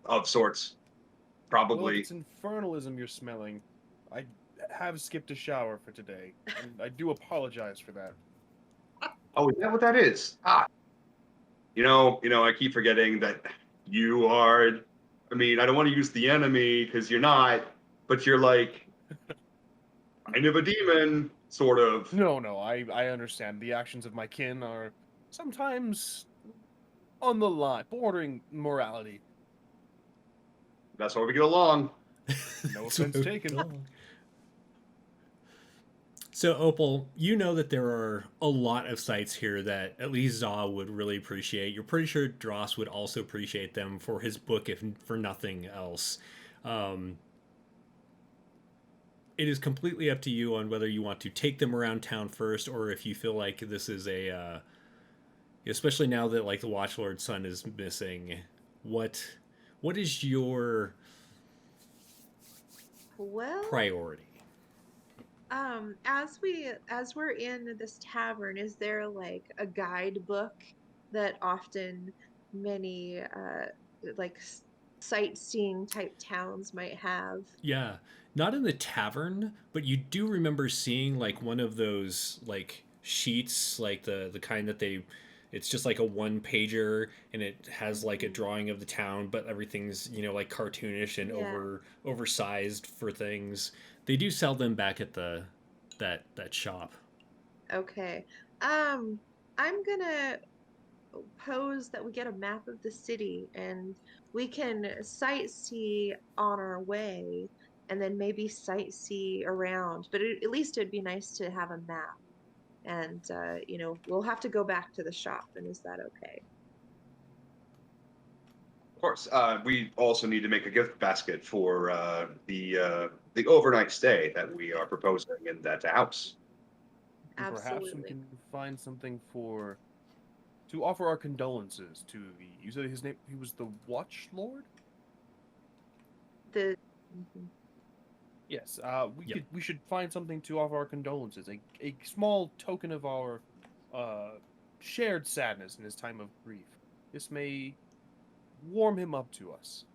of sorts. Well, if Probably. it's infernalism you're smelling, I have skipped a shower for today, and I do apologize for that. Oh, is that what that is? Ah, I keep forgetting that you are. I mean, I don't want to use the enemy because you're not, but you're like kind of a demon, sort of. No, I understand. The actions of my kin are sometimes on the line, bordering morality. That's why we get along. No That's offense where we taken. belong. So, Opal, you know that there are a lot of sites here that at least Zaw would really appreciate. You're pretty sure Dross would also appreciate them for his book, if for nothing else. Um, it is completely up to you on whether you want to take them around town first, or if you feel like this is especially now that like the Watchlord's son is missing. What what is your Well, priority? as we're in this tavern, is there like a guidebook that often many like sightseeing type towns might have? Yeah, not in the tavern, but you do remember seeing like one of those like sheets, like the kind that they it's just like a one pager, and it has like a Mhm. drawing of the town, but everything's, like cartoonish and Yeah. oversized for things. They do sell them back at the that shop. Okay. I'm gonna pose that we get a map of the city and we can sightsee on our way and then maybe sightsee around. But at least it'd be nice to have a map. And we'll have to go back to the shop. And is that okay? Of course, we also need to make a gift basket for the overnight stay that we are proposing in that house. And perhaps we Absolutely. can find something to offer our condolences to the. You said his name. He was the Watch Lord. The Mhm. Yes. Yep. We should find something to offer our condolences. A small token of our, uh, shared sadness in his time of grief. This may warm him up to us.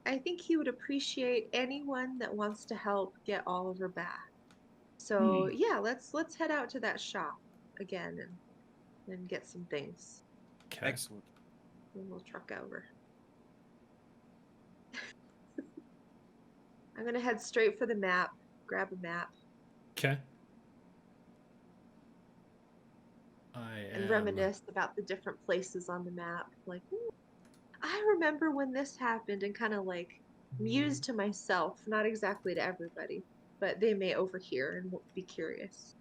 I think he would appreciate anyone that wants to help get Oliver back. So Hmm. yeah, let's head out to that shop again and get some things. Okay. Excellent. And we'll truck over. I'm gonna head straight for the map, grab a map, Okay. I and am. reminisce about the different places on the map. Like, "Ooh, I remember when this happened," and kind of like muse to myself, not exactly to everybody, but they may overhear and be curious.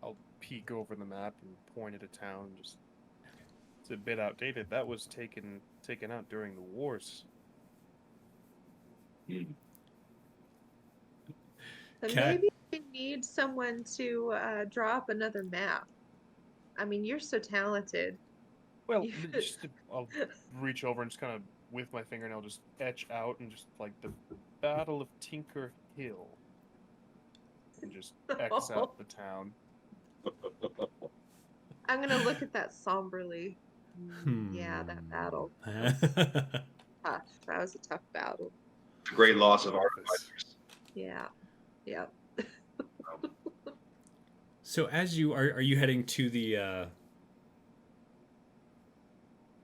I'll peek over the map and point at a town. Just it's a bit outdated. That was taken out during the wars. Then Okay. maybe we need someone to draw up another map. I mean, you're so talented. Well, You could- I'll reach over and just kind of with my fingernail just etch out and just like the Battle of Tinker Hill, and just X out the town. I'm gonna look at that somberly. Yeah, that battle. Tough. That was a tough battle. It's a great loss of art Office. advisors. Yeah. Yeah. So as you are you heading to the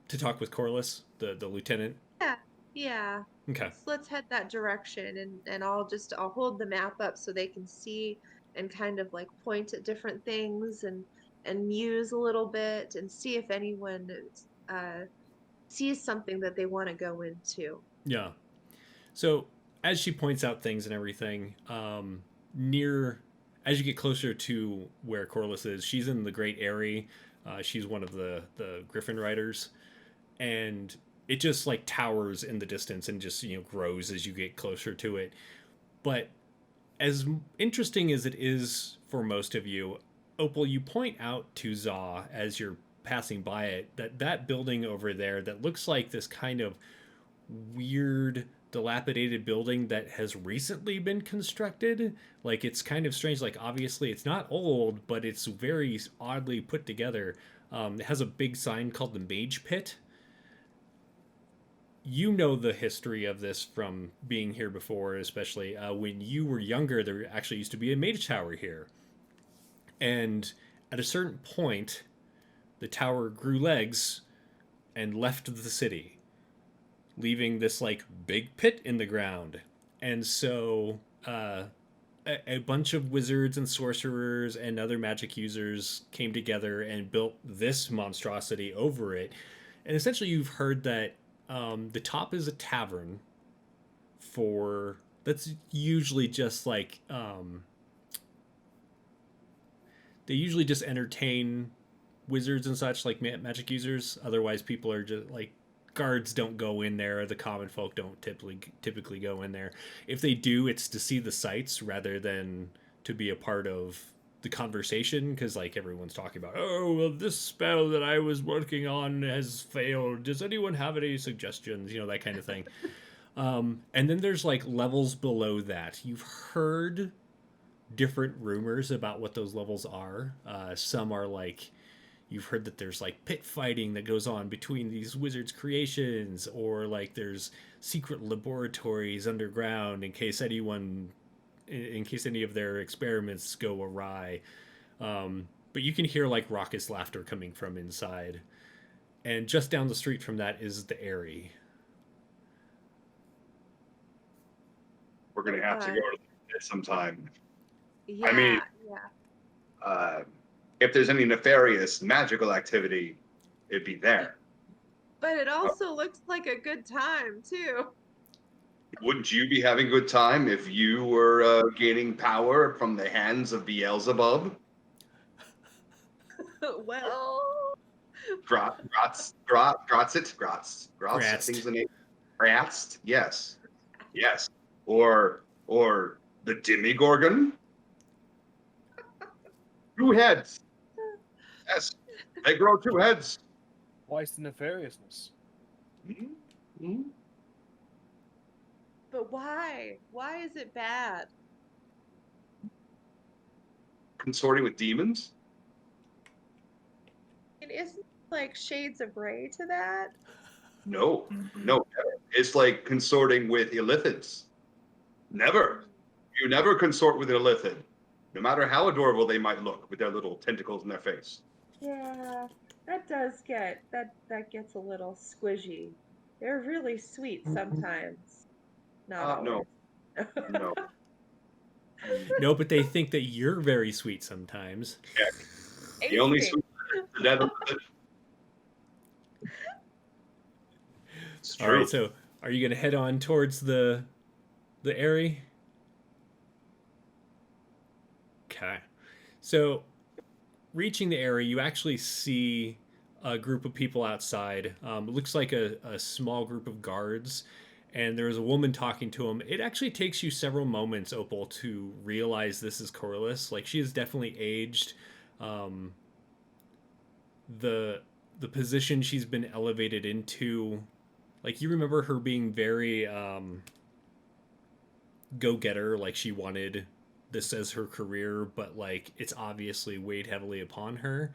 to talk with Corliss, the lieutenant? Yeah. Yeah. Okay. Let's head that direction, and I'll hold the map up so they can see and kind of like point at different things and muse a little bit and see if anyone uh sees something that they want to go into. Yeah. So as she points out things and everything, near as you get closer to where Corliss is, she's in the Great Eyrie. She's one of the Griffin riders, and it just like towers in the distance and just grows as you get closer to it. But as interesting as it is for most of you, Opal, you point out to Za as you're passing by it that building over there that looks like this kind of weird dilapidated building that has recently been constructed. Like it's kind of strange. Like obviously it's not old, but it's very oddly put together. It has a big sign called the Mage Pit. You know the history of this from being here before, especially when you were younger. There actually used to be a mage tower here, and at a certain point, the tower grew legs and left the city, leaving this like big pit in the ground. And so a bunch of wizards and sorcerers and other magic users came together and built this monstrosity over it. And essentially, you've heard that the top is a tavern for that's usually just like they usually just entertain wizards and such, like magic users. Otherwise, people are just like guards don't go in there. The common folk don't typically go in there. If they do, it's to see the sights rather than to be a part of the conversation, because like everyone's talking about, oh well, this spell that I was working on has failed. Does anyone have any suggestions? That kind of thing. And then there's like levels below that. You've heard different rumors about what those levels are. Some are like you've heard that there's like pit fighting that goes on between these wizards' creations, or like there's secret laboratories underground in case any of their experiments go awry. But you can hear like raucous laughter coming from inside. And just down the street from that is the Eyrie. We're gonna have to go to it sometime. Yeah. I mean- Yeah. If there's any nefarious magical activity, it'd be there. But it also looks like a good time too. Wouldn't you be having a good time if you were gaining power from the hands of Beelzebub? Well, Gratz, I think is the name. Gratz, yes. Yes. Or the Demigorgon. 2 heads. Yes. They grow 2 heads. Twice the nefariousness. Mm-hmm. but why? Why is it bad? Consorting with demons? And isn't like shades of gray to that? No. No. Never. It's like consorting with illithids. Never. You never consort with an illithid. No matter how adorable they might look with their little tentacles in their face. Yeah, that gets a little squishy. They're really sweet sometimes. Not No. always. No. No, but they think that you're very sweet sometimes. The only Tasty. sweet the dead illithid. It's All true. right, so are you going to head on towards the Eyrie? Okay. So, reaching the area, you actually see a group of people outside. It looks like a small group of guards, and there's a woman talking to him. It actually takes you several moments, Opal, to realize this is Corliss. Like, she is definitely aged. Um, the position she's been elevated into, like, you remember her being very go-getter, like she wanted this as her career, but like it's obviously weighed heavily upon her.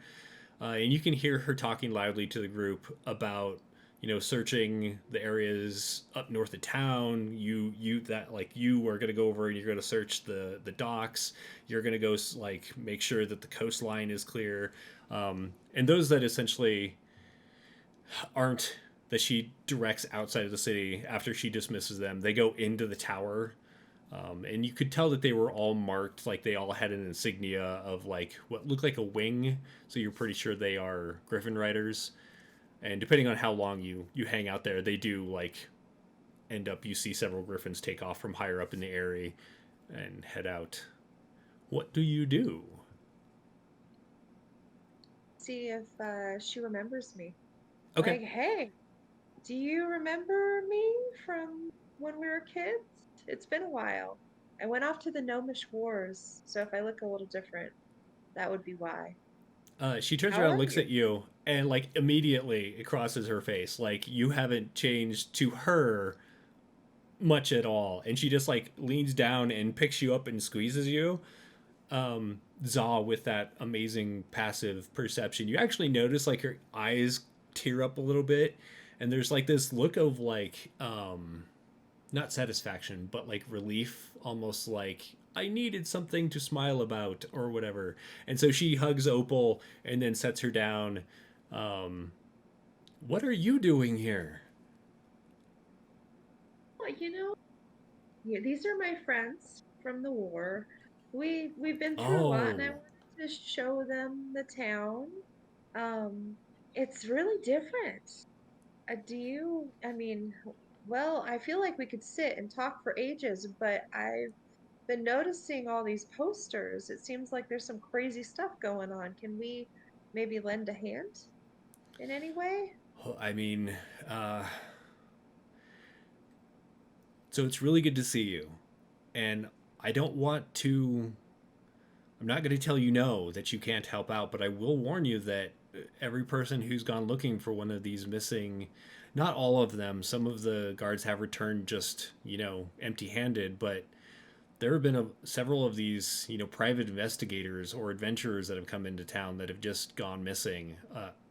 And you can hear her talking loudly to the group about, searching the areas up north of town. You are going to go over and you're going to search the docks. You're going to go like make sure that the coastline is clear. And those that essentially aren't, that she directs outside of the city after she dismisses them, they go into the tower. And you could tell that they were all marked, like they all had an insignia of like what looked like a wing. So you're pretty sure they are Griffin riders. And depending on how long you hang out there, they do like end up. You see several Griffins take off from higher up in the area and head out. What do you do? See if she remembers me. Okay. Like, hey, do you remember me from when we were kids? It's been a while. I went off to the Gnomish Wars, so if I look a little different, that would be why. She turns How around, are looks you? at you, and like immediately it crosses her face. Like you haven't changed to her much at all, and she just like leans down and picks you up and squeezes you. Za, with that amazing passive perception, you actually notice like her eyes tear up a little bit, and there's like this look of like not satisfaction, but like relief, almost like I needed something to smile about or whatever. And so she hugs Opal and then sets her down. Um, what are you doing here? Well, yeah, these are my friends from the war. We've been through a lot, and I Oh, wanted to show them the town. Um, it's really different. Do you, I mean, well, I feel like we could sit and talk for ages, but I've been noticing all these posters. It seems like there's some crazy stuff going on. Can we maybe lend a hand in any way? I mean, uh, so it's really good to see you. And I don't want to. I'm not going to tell you no, that you can't help out, but I will warn you that every person who's gone looking for one of these missing, not all of them, some of the guards have returned just, empty handed, but there have been several of these, private investigators or adventurers that have come into town that have just gone missing.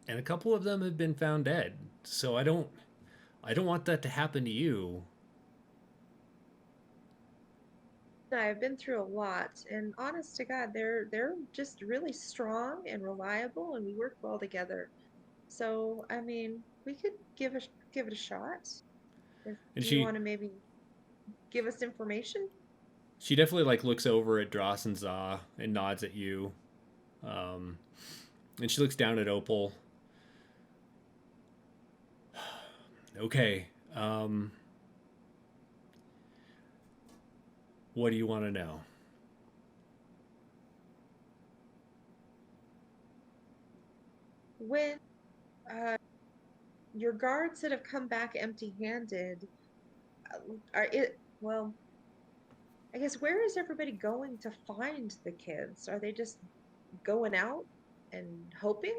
And a couple of them have been found dead. So I don't want that to happen to you. I've been through a lot, and honest to God, they're just really strong and reliable, and we work well together. So, I mean, we could give it a shot. If And do you she want to maybe give us information? she definitely like looks over at Dross and Za and nods at you. Um, and she looks down at Opal. Okay. What do you want to know? When uh, your guards that have come back empty-handed, are it well, I guess where is everybody going to find the kids? Are they just going out and hoping?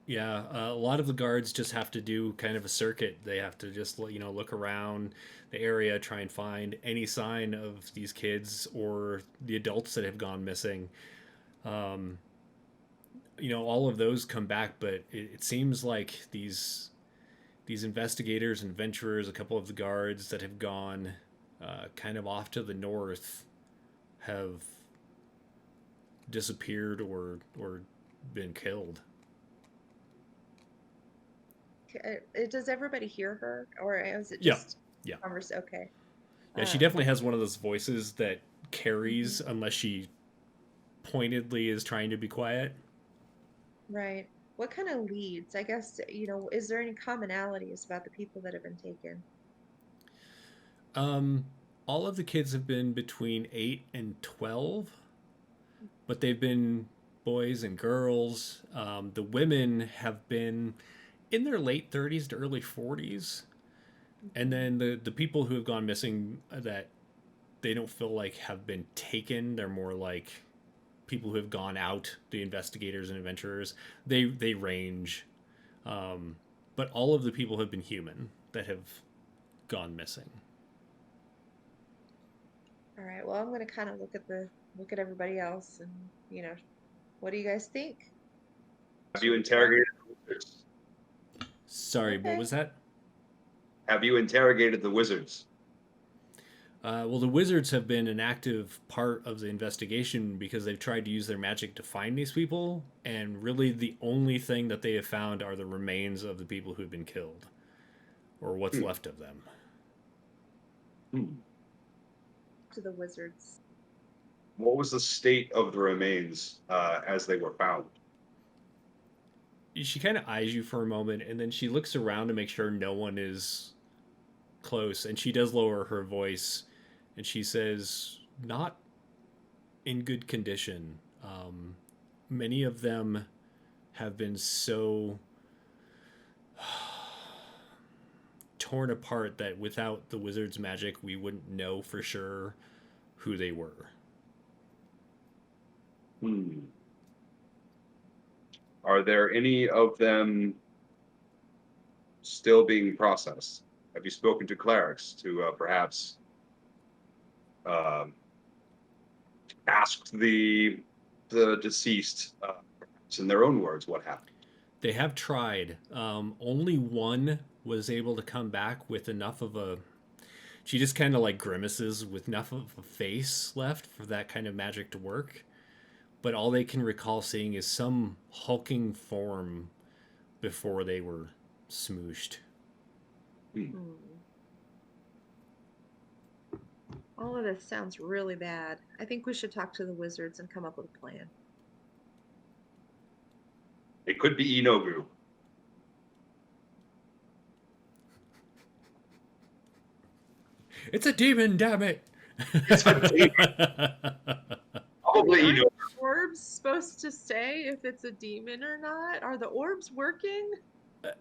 Yeah, a lot of the guards just have to do kind of a circuit. They have to just look around the area, try and find any sign of these kids or the adults that have gone missing. Um, all of those come back, but it seems like these investigators and adventurers, a couple of the guards that have gone kind of off to the north, have disappeared or been killed. Does everybody hear her, or is it Yeah, just yeah. converse? Okay. Yeah, she What? definitely has one of those voices that Mhm. carries unless she pointedly is trying to be quiet. Right. What kind of leads? I guess, is there any commonalities about the people that have been taken? Um, all of the kids have been between 8 and 12, but they've been boys and girls. The women have been in their late 30s to early 40s. And then the people who have gone missing that they don't feel like have been taken, they're more like people who have gone out, the investigators and adventurers. They range, but all of the people have been human that have gone missing. All right. Well, I'm gonna kind of look at everybody else, and what do you guys think? Have you interrogated the wizards? Sorry, what Okay. was that? Have you interrogated the wizards? Well, the wizards have been an active part of the investigation because they've tried to use their magic to find these people, and really the only thing that they have found are the remains of the people who have been killed, or what's left of them. To the wizards. What was the state of the remains as they were found? She kind of eyes you for a moment, and then she looks around to make sure no one is close, and she does lower her voice, and she says, "Not in good condition. Many of them have been so torn apart that without the wizard's magic, we wouldn't know for sure who they were." Are there any of them still being processed? Have you spoken to clerics to perhaps ask the deceased, in their own words, what happened? They have tried. Only one was able to come back with enough of a. She just kind of like grimaces with enough of a face left for that kind of magic to work. But all they can recall seeing is some hulking form before they were smooshed. All of this sounds really bad. I think we should talk to the wizards and come up with a plan. It could be Inogu. It's a demon, damn it! It's a demon. Probably Aren't Inogu. orbs supposed to say if it's a demon or not? Are the orbs working?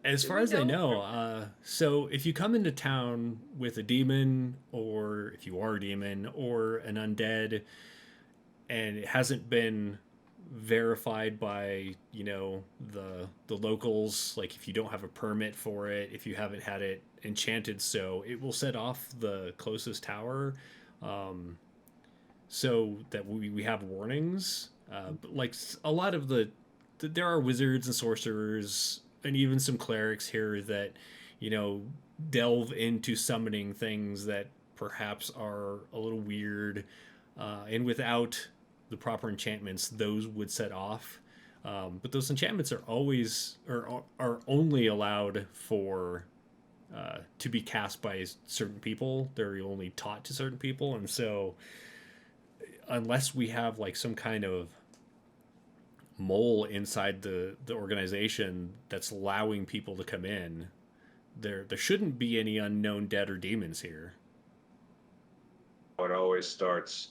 As far as I know, so if you come into town with a demon, or if you are a demon, or an undead, and it hasn't been verified by the locals, like if you don't have a permit for it, if you haven't had it enchanted, so it will set off the closest tower, so that we have warnings. But like a lot of there are wizards and sorcerers and even some clerics here that delve into summoning things that perhaps are a little weird, and without the proper enchantments, those would set off. But those enchantments are always or are only allowed for to be cast by certain people. They're only taught to certain people, and so unless we have like some kind of mole inside the organization that's allowing people to come in, there shouldn't be any unknown dead or demons here. It always starts.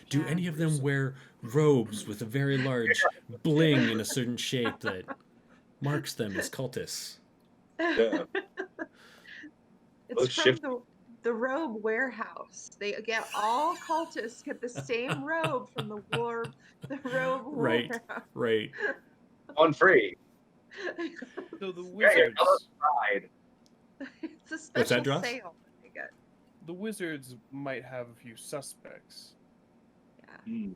Do any of them wear robes with a very large bling in a certain shape that marks them as cultists? Yeah. It's from the robe warehouse. They get all cultists get the same robe from the robe Right, warehouse. right. On free. So the Hey, wizards, another ride. It's a What's that, special Dross? sale that they get. the wizards might have a few suspects. Yeah.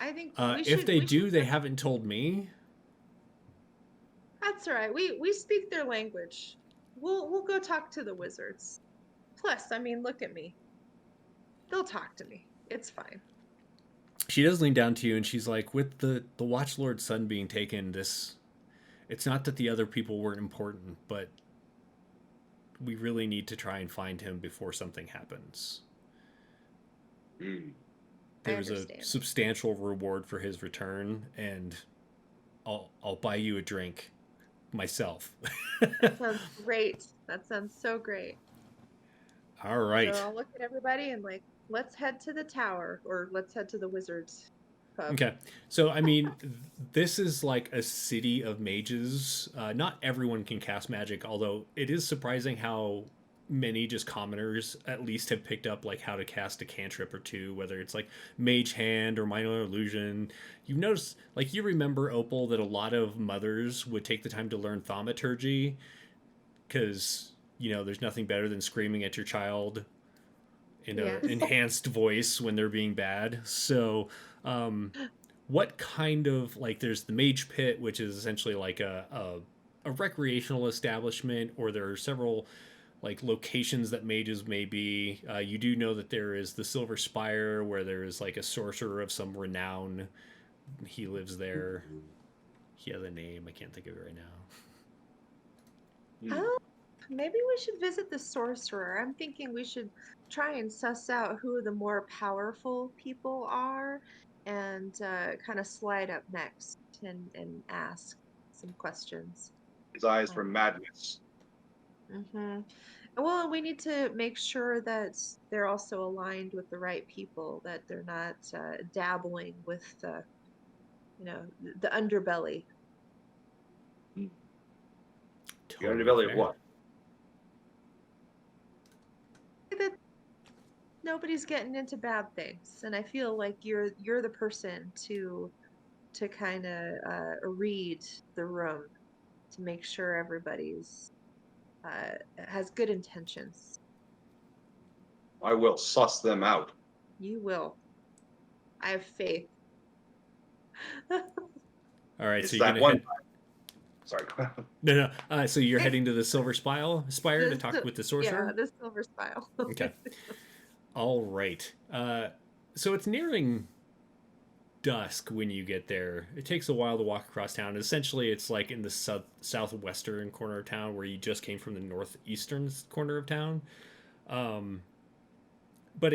I think If they do, they haven't told me. That's all right. We speak their language. We'll go talk to the wizards. Plus, I mean, look at me. They'll talk to me. It's fine. She does lean down to you and she's like, with the Watchlord's son being taken, it's not that the other people weren't important, but we really need to try and find him before something happens. There's a substantial reward for his return, and I'll buy you a drink myself. That sounds great. That sounds so great. All right. So I'll look at everybody and like, let's head to the tower, or let's head to the wizards. pub. Okay. So, I mean, this is like a city of mages. Not everyone can cast magic, although it is surprising how many just commoners at least have picked up like how to cast a cantrip or two, whether it's like Mage Hand or Minor Illusion. You notice, like, you remember, Opal, that a lot of mothers would take the time to learn thaumaturgy because, there's nothing better than screaming at your child in a Yes. enhanced voice when they're being bad. So, um, what kind of like there's the Mage Pit, which is essentially like a recreational establishment, or there are several like locations that mages may be. You do know that there is the Silver Spire, where there is like a sorcerer of some renown. He lives there. He has a name. I can't think of it right now. Oh, maybe we should visit the sorcerer. I'm thinking we should try and suss out who the more powerful people are and kind of slide up next and ask some questions. His eyes for madness. Mm-hmm. Well, we need to make sure that they're also aligned with the right people, that they're not dabbling with the underbelly. The Totally underbelly of fair. what? That nobody's getting into bad things, and I feel like you're the person to kind of read the room to make sure everybody's has good intentions. I will suss them out. You will. I have faith. All right, It's so you're that gonna one head. time. Sorry. No, no. So you're heading to the Silver Spire to talk with the Yeah, sorcerer. the silver spile. Okay. All right. So it's nearing dusk when you get there. It takes a while to walk across town. Essentially, it's like in the southwestern corner of town where you just came from the northeastern corner of town. Um, but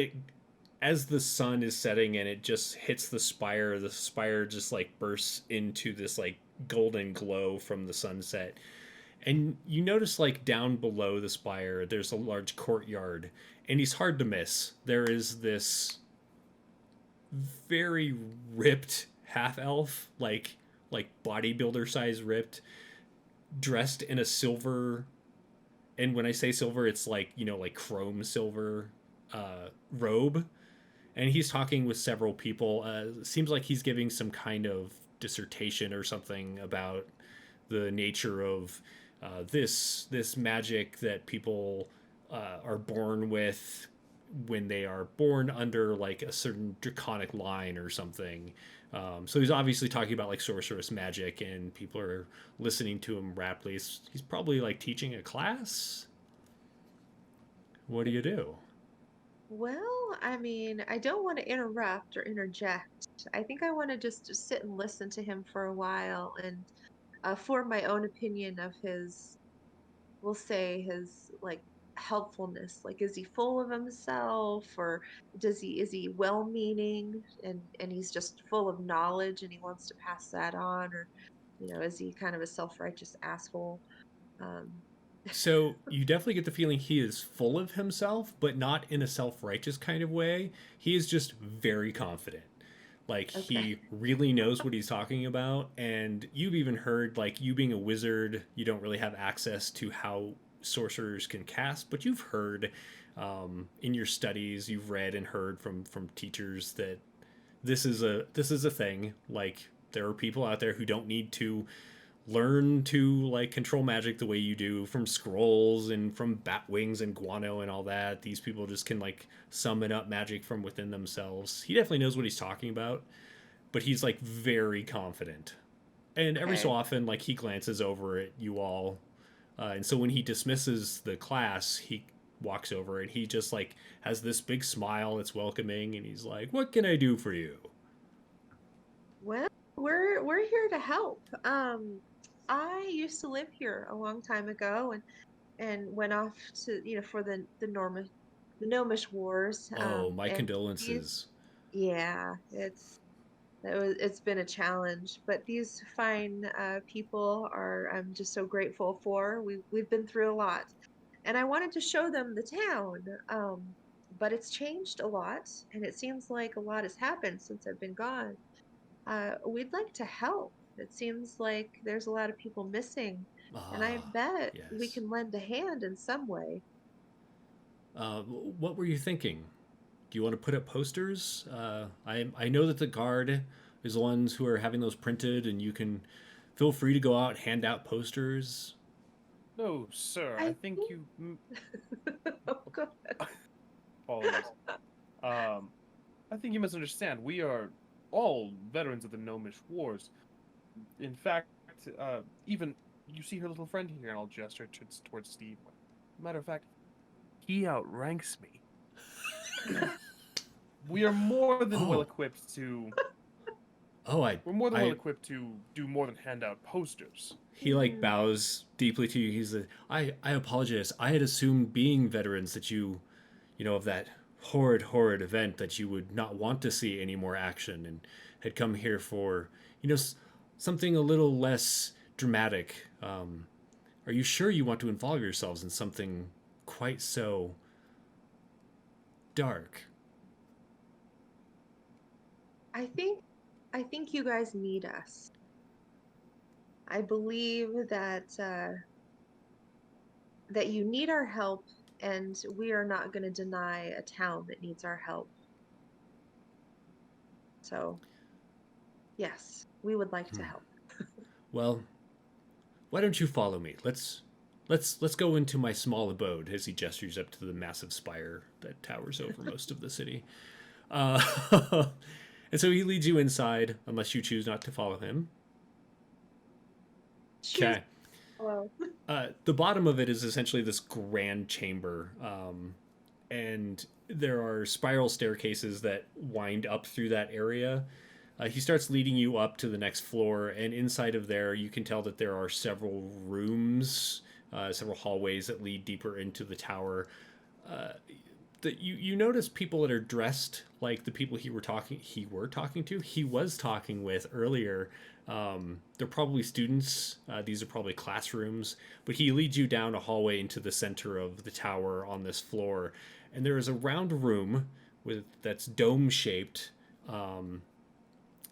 as the sun is setting and it just hits the spire just like bursts into this like golden glow from the sunset. And you notice like down below the spire, there's a large courtyard, and he's hard to miss. There is this very ripped half elf, like bodybuilder size ripped, dressed in a silver, and when I say silver, it's like like chrome silver robe, and he's talking with several people. Seems like he's giving some kind of dissertation or something about the nature of this magic that people are born with when they are born under like a certain draconic line or something. So he's obviously talking about like sorceress magic, and people are listening to him rapidly. He's probably like teaching a class. What do you do? Well, I mean, I don't want to interrupt or interject. I think I want to just sit and listen to him for a while and form my own opinion of his, we'll say his like helpfulness. Like, is he full of himself, or is he well-meaning and he's just full of knowledge and he wants to pass that on, or is he kind of a self-righteous asshole? Um, So you definitely get the feeling he is full of himself, but not in a self-righteous kind of way. He is just very confident. Like okay. he really knows what he's talking about, and you've even heard like you being a wizard, you don't really have access to how sorcerers can cast, but you've heard in your studies, you've read and heard from teachers that this is a thing. Like there are people out there who don't need to learn to like control magic the way you do from scrolls and from bat wings and guano and all that. These people just can like summon up magic from within themselves. He definitely knows what he's talking about, but he's like very confident. And every so Okay. often, like he glances over at you all, and so when he dismisses the class, he walks over and he just like has this big smile that's welcoming, and he's like, "What can I do for you?" Well, we're here to help. I used to live here a long time ago and went off to for the Gnomish Wars. Oh, my And these condolences. yeah, it's been a challenge, but these fine people are I'm just so grateful for. We've been through a lot, and I wanted to show them the town. But it's changed a lot, and it seems like a lot has happened since I've been gone. We'd like to help. It seems like there's a lot of people missing, and I Ah, bet we yes. can lend a hand in some way. What were you thinking? Do you want to put up posters? I know that the guard is the ones who are having those printed, and you can feel free to go out and hand out posters. No, sir. I I think think. you. Oh, God. Apologies. I think you misunderstand. We are all veterans of the Gnomish Wars. In fact, even you see her little friend here, and I'll gesture towards Steve. Matter of fact, he outranks me. We are more than well Oh, equipped to. oh, I, We're more than well I. equipped to do more than hand out posters. He like Hmm. bows deeply to you. He's like, I apologize. I had assumed, being veterans, that you know, of that horrid event, that you would not want to see any more action, and had come here for, you know, something a little less dramatic. Are you sure you want to involve yourselves in something quite so dark? I think I think you guys need us. I believe that you need our help, and we are not going to deny a town that needs our help. So, yes, we would like to Hmm. help. Well, why don't you follow me? Let's go into my small abode, as he gestures up to the massive spire that towers over most of the city. Uh, and so he leads you inside, unless you choose not to follow him. Choose. Okay. Well, The bottom of it is essentially this grand chamber, and there are spiral staircases that wind up through that area. He starts leading you up to the next floor, and inside of there, you can tell that there are several rooms, several hallways that lead deeper into the tower. That you notice people that are dressed like the people he was talking with earlier. They're probably students. These are probably classrooms, but he leads you down a hallway into the center of the tower on this floor, and there is a round room with that's dome shaped. um,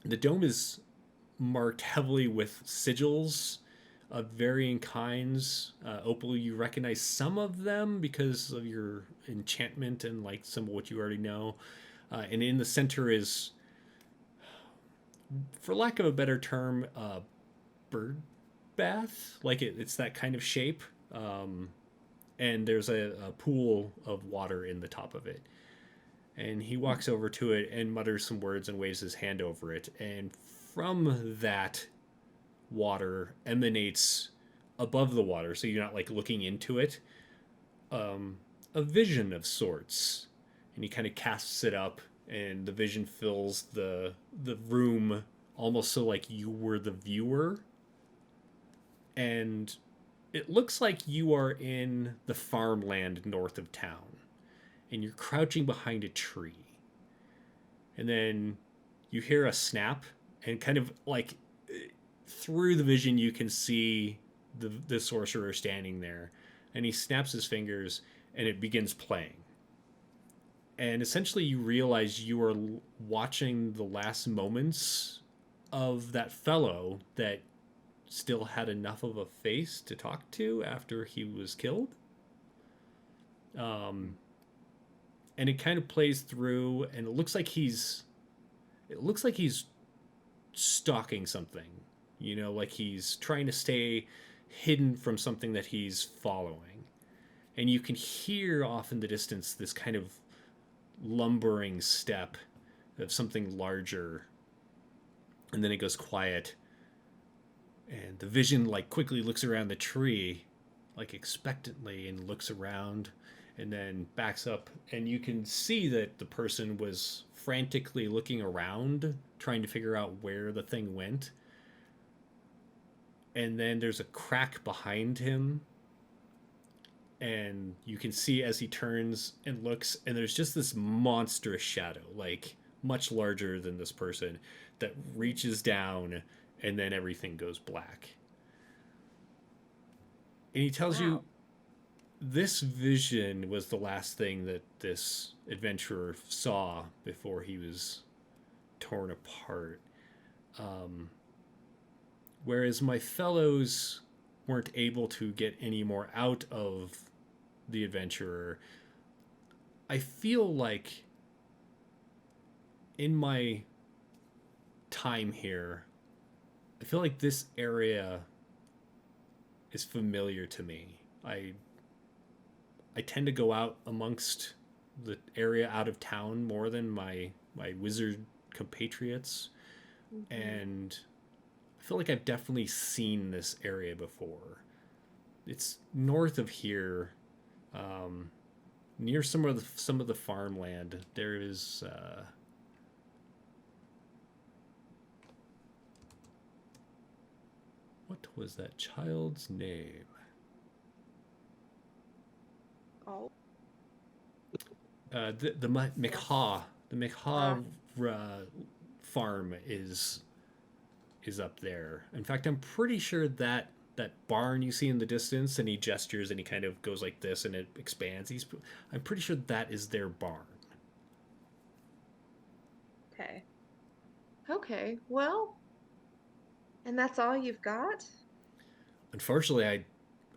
the dome is marked heavily with sigils of varying kinds. Opal, you recognize some of them because of your enchantment and like some of what you already know. And in the center is, for lack of a better term, bird bath. Like it's that kind of shape. And there's a pool of water in the top of it. And he walks over to it and mutters some words and waves his hand over it. And from that water emanates, above the water, so you're not like looking into it, um, a vision of sorts. And he kind of casts it up, and the vision fills the room, almost so like you were the viewer. And it looks like you are in the farmland north of town, and you're crouching behind a tree. And then you hear a snap, and kind of like through the vision you can see the sorcerer standing there, and he snaps his fingers and it begins playing. And essentially you realize you are watching the last moments of that fellow that still had enough of a face to talk to after he was killed. um, and it kind of plays through, and it looks like he's stalking something, like he's trying to stay hidden from something that he's following. And you can hear off in the distance this kind of lumbering step of something larger. And then it goes quiet, and the vision like quickly looks around the tree, like expectantly, and looks around, and then backs up, and you can see that the person was frantically looking around trying to figure out where the thing went. And then there's a crack behind him, and you can see as he turns and looks, and there's just this monstrous shadow, like much larger than this person, that reaches down, and then everything goes black. And he tells you wow. this vision was the last thing that this adventurer saw before he was torn apart. Whereas my fellows weren't able to get any more out of the adventurer, I feel like in my time here, I feel like this area is familiar to me. I tend to go out amongst the area out of town more than my wizard compatriots, and I feel like I've definitely seen this area before. It's north of here, near some of the farmland. There is what was that child's name? Oh, The McHaw. The McHaw farm is up there. In fact, I'm pretty sure that that barn you see in the distance, and he gestures and he kind of goes like this and it expands. I'm pretty sure that is their barn. okay. Okay. Well, and that's all you've got? Unfortunately,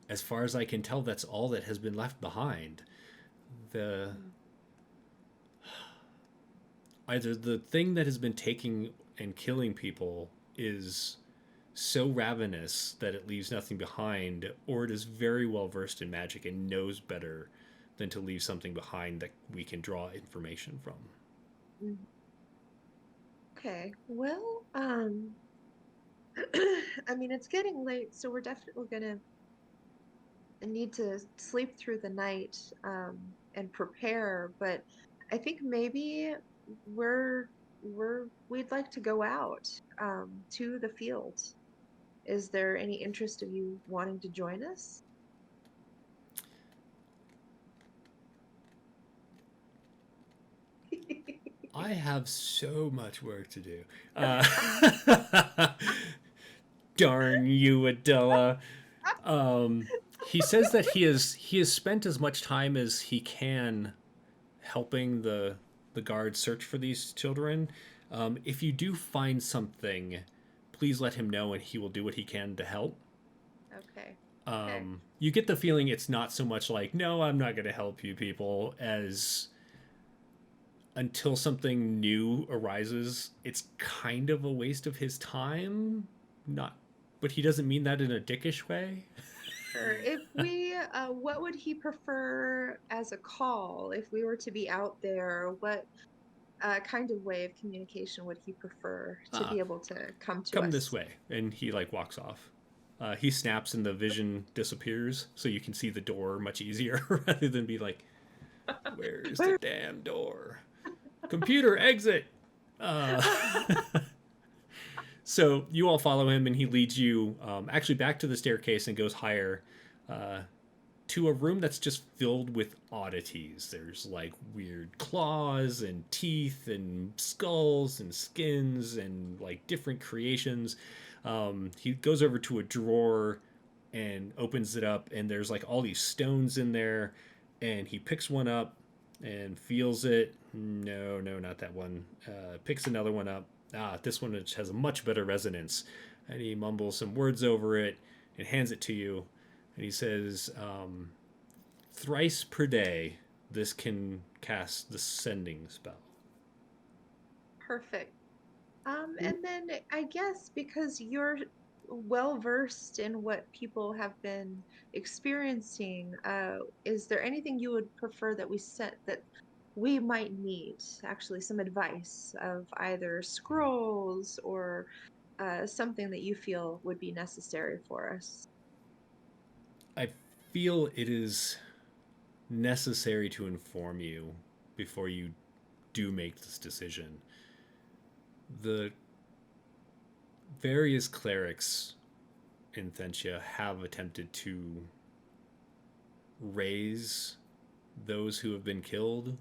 as far as I can tell, that's all that has been left behind. The Either the thing that has been taking and killing people is so ravenous that it leaves nothing behind, or it is very well versed in magic and knows better than to leave something behind that we can draw information from. Okay. Well, I mean, it's getting late, so we're definitely gonna need to sleep through the night, and prepare, but I think maybe we're we'd like to go out, to the field. Is there any interest of you wanting to join us? I have so much work to do. Darn you, Adela. He says that he has spent as much time as he can helping the guards search for these children. If you do find something, please let him know, and he will do what he can to help. Okay. Okay. You get the feeling it's not so much like, no, I'm not going to help you people, as until something new arises, it's kind of a waste of his time. Not, but he doesn't mean that in a dickish way. Sure. If we, what would he prefer as a call? If we were to be out there, what kind of way of communication would he prefer to be able to come to Come us? this way, and he like walks off. He snaps and the vision disappears, so you can see the door much easier rather than be like, "Where's the damn door? Computer exit." So you all follow him, and he leads you actually back to the staircase and goes higher to a room that's just filled with oddities. There's like weird claws and teeth and skulls and skins and like different creations. He goes over to a drawer and opens it up, and there's like all these stones in there, and he picks one up and feels it. No, not that one. Picks another one up. This one has a much better resonance. And he mumbles some words over it and hands it to you. And he says, thrice per day, this can cast the sending spell. Perfect. And then I guess because you're well versed in what people have been experiencing, is there anything you would prefer that we set that we might need? Actually, some advice of either scrolls or something that you feel would be necessary for us. I feel it is necessary to inform you before you do make this decision. The various clerics in Thentia have attempted to raise those who have been killed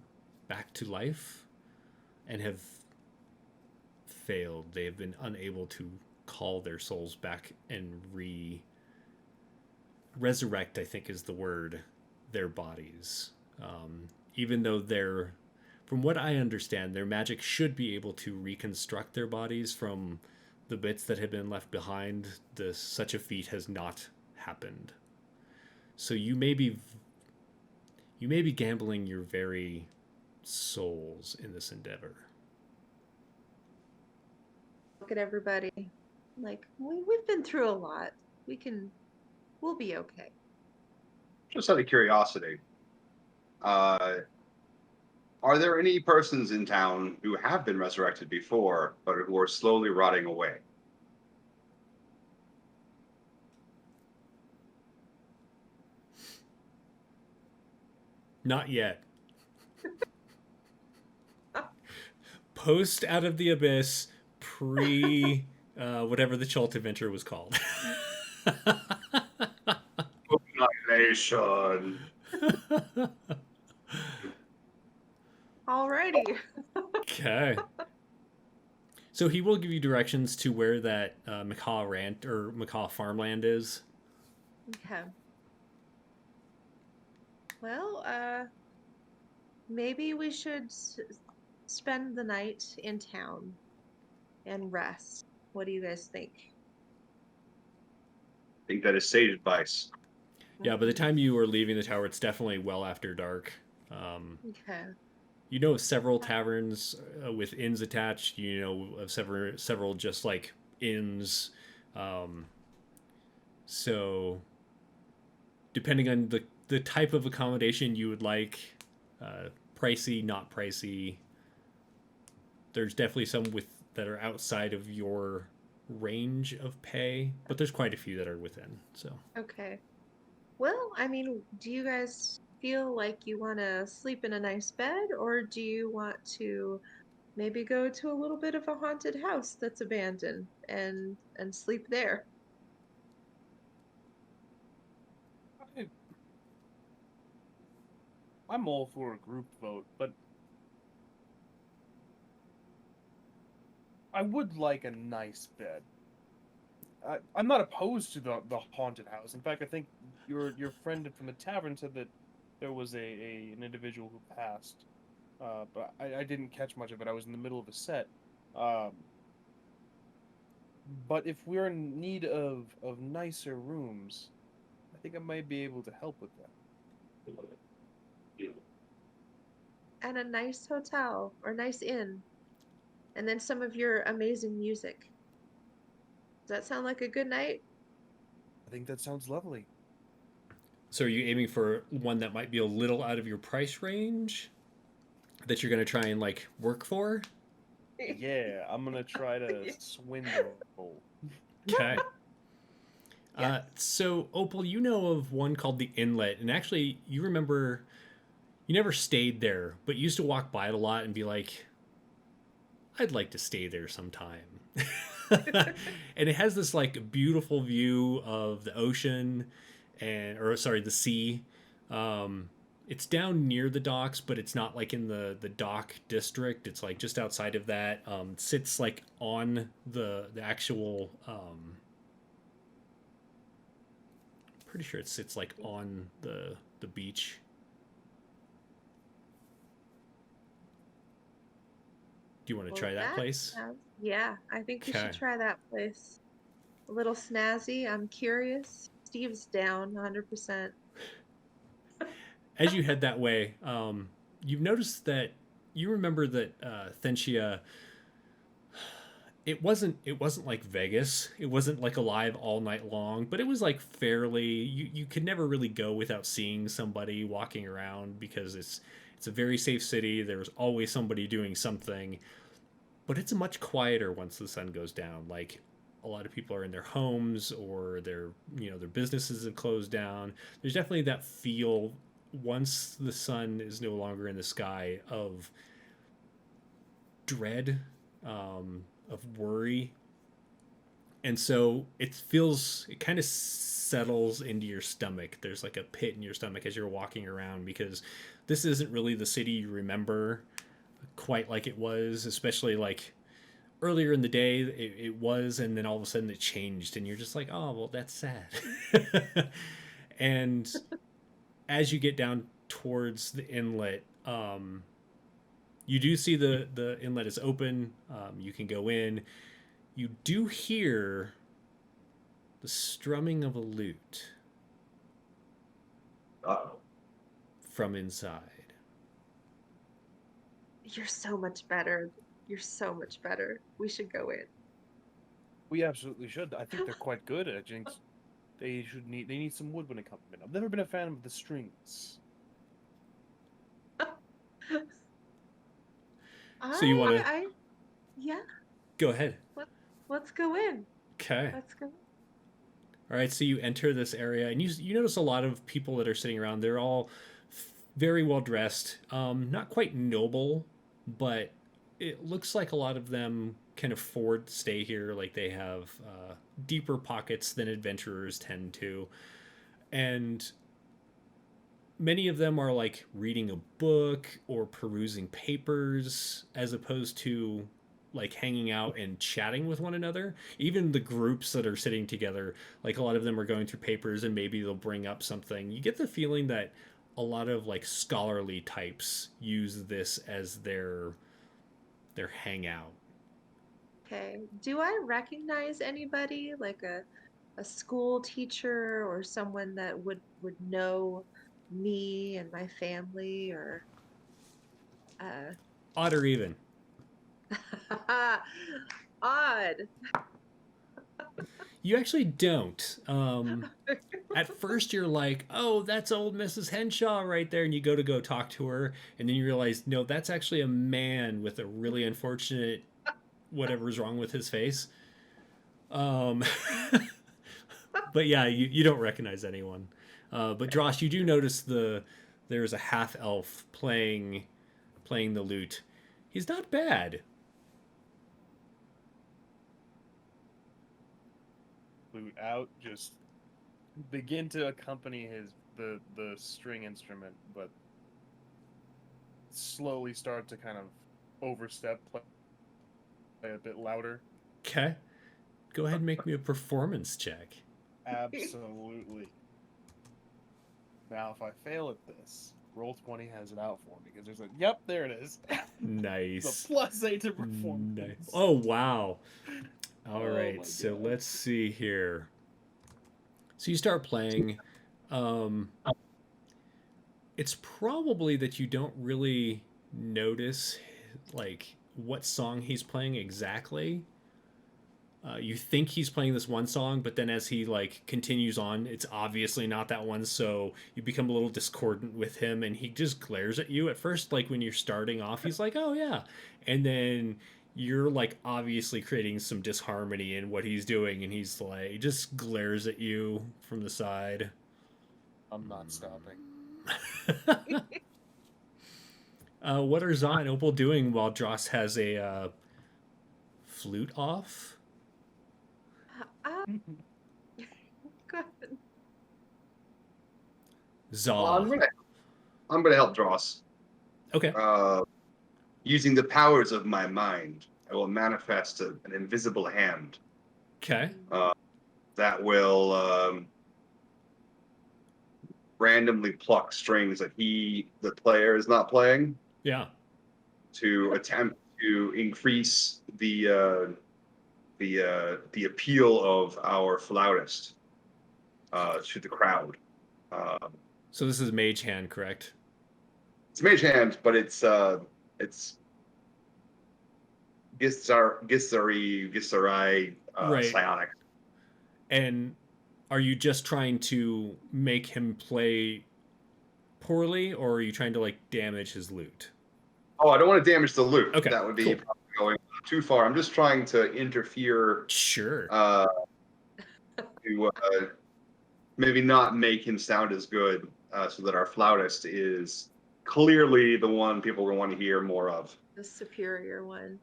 back to life and have failed. They have been unable to call their souls back and resurrect, I think is the word, their bodies. Even though from what I understand, their magic should be able to reconstruct their bodies from the bits that had been left behind, such a feat has not happened. So you may be gambling your very souls in this endeavor. Look at everybody. Like, we've been through a lot. We'll be okay. Just out of curiosity, are there any persons in town who have been resurrected before, but who are slowly rotting away? Not yet. Post Out of the Abyss, pre whatever the Chult adventure was called. Annihilation. Alrighty. Okay. So he will give you directions to where that Macaw Rant or Macaw farmland is. Okay. Well, maybe we should spend the night in town and rest. What do you guys think? I think that is sage advice. Yeah, by the time you are leaving the tower, it's definitely well after dark. Okay. You know of several taverns with inns attached. You know of several just like inns. So, depending on the type of accommodation you would like, pricey, not pricey. There's definitely some that are outside of your range of pay, but there's quite a few that are within. So. Okay. Well, I mean, do you guys feel like you want to sleep in a nice bed, or do you want to maybe go to a little bit of a haunted house that's abandoned and sleep there? I'm all for a group vote, but I would like a nice bed. I'm not opposed to the haunted house. In fact, I think your friend from the tavern said that there was an individual who passed, but I didn't catch much of it. I was in the middle of a set. But if we're in need of nicer rooms, I think I might be able to help with that. And a nice hotel or nice inn, and then some of your amazing music. Does that sound like a good night? I think that sounds lovely. So are you aiming for one that might be a little out of your price range that you're going to try and like work for? Yeah, I'm gonna try to swindle. Okay. Yes. So Opal, you know of one called the Inlet, and actually you remember you never stayed there, but you used to walk by it a lot and be like, I'd like to stay there sometime. And it has this like beautiful view of the ocean the sea. It's down near the docks, but it's not like in the dock district. It's like just outside of that. Sits like on the actual. Pretty sure it sits like on the beach. Do you want to try that place? Yeah, I think we Okay. should try that place. A little snazzy. I'm curious. Steve's down 100%. As you head that way, you've noticed that you remember that Thentia. It wasn't like Vegas. It wasn't like alive all night long, but it was like fairly. You could never really go without seeing somebody walking around because it's a very safe city. There's always somebody doing something, but it's much quieter once the sun goes down. Like a lot of people are in their homes or their businesses have closed down. There's definitely that feel once the sun is no longer in the sky of dread, of worry. And so it kind of settles into your stomach. There's like a pit in your stomach as you're walking around because this isn't really the city you remember quite like it was, especially like earlier in the day it was, and then all of a sudden it changed and you're just like, oh well, that's sad. And as you get down towards the inlet, you do see the inlet is open. You can go in. you do hear the strumming of a lute Uh-oh. from inside. You're so much better. You're so much better. We should go in. We absolutely should. I think they're quite good at Jinx. They need some woodwind accompaniment. I've never been a fan of the strings. So you wanna- Yeah. Go ahead. Let's go in. Okay. Let's go. All right, so you enter this area, and you notice a lot of people that are sitting around. They're all very well dressed, not quite noble, but it looks like a lot of them can afford to stay here. Like they have deeper pockets than adventurers tend to, and many of them are like reading a book or perusing papers, as opposed to like hanging out and chatting with one another. Even the groups that are sitting together, like a lot of them are going through papers and maybe they'll bring up something. You get the feeling that a lot of like scholarly types use this as their hangout. Okay. Do I recognize anybody, like a school teacher or someone that would know me and my family, or Odd or even. odd. You actually don't. At first, you're like, "Oh, that's old Mrs. Henshaw right there," and you go talk to her, and then you realize, no, that's actually a man with a really unfortunate whatever's wrong with his face. But yeah, you don't recognize anyone. But Dross, you do notice there's a half elf playing the lute. He's not bad. Flute out, just begin to accompany the string instrument, but slowly start to kind of overstep, play a bit louder. Okay. Go ahead and make me a performance check. Absolutely. Now, if I fail at this, Roll20 has it out for me because there's a yep, there it is. Nice. The +8 to performance. Nice. Oh wow. All Oh right, my so God. let's see here. So you start playing. It's probably that you don't really notice like what song he's playing exactly. You think he's playing this one song, but then as he like continues on, it's obviously not that one. So you become a little discordant with him, and he just glares at you. At first, like when you're starting off, he's like, "Oh yeah," and then you're like obviously creating some disharmony in what he's doing, and he's like he just glares at you from the side. I'm not stopping. What are Za and Opal doing while Dross has a flute off? Good. Za. Well, I'm gonna help Dross. Okay. Using the powers of my mind, I will manifest an invisible hand Okay. that will randomly pluck strings that the player, is not playing Yeah. to attempt to increase the appeal of our flautist to the crowd. So this is Mage Hand, correct? It's Mage Hand, but it's Gisarai Right. psionic. And are you just trying to make him play poorly, or are you trying to like damage his lute? Oh, I don't want to damage the loop. Okay, That would be cool. probably going too far. I'm just trying to interfere Sure. to maybe not make him sound as good, so that our flautist is clearly the one people will want to hear more of. The superior one.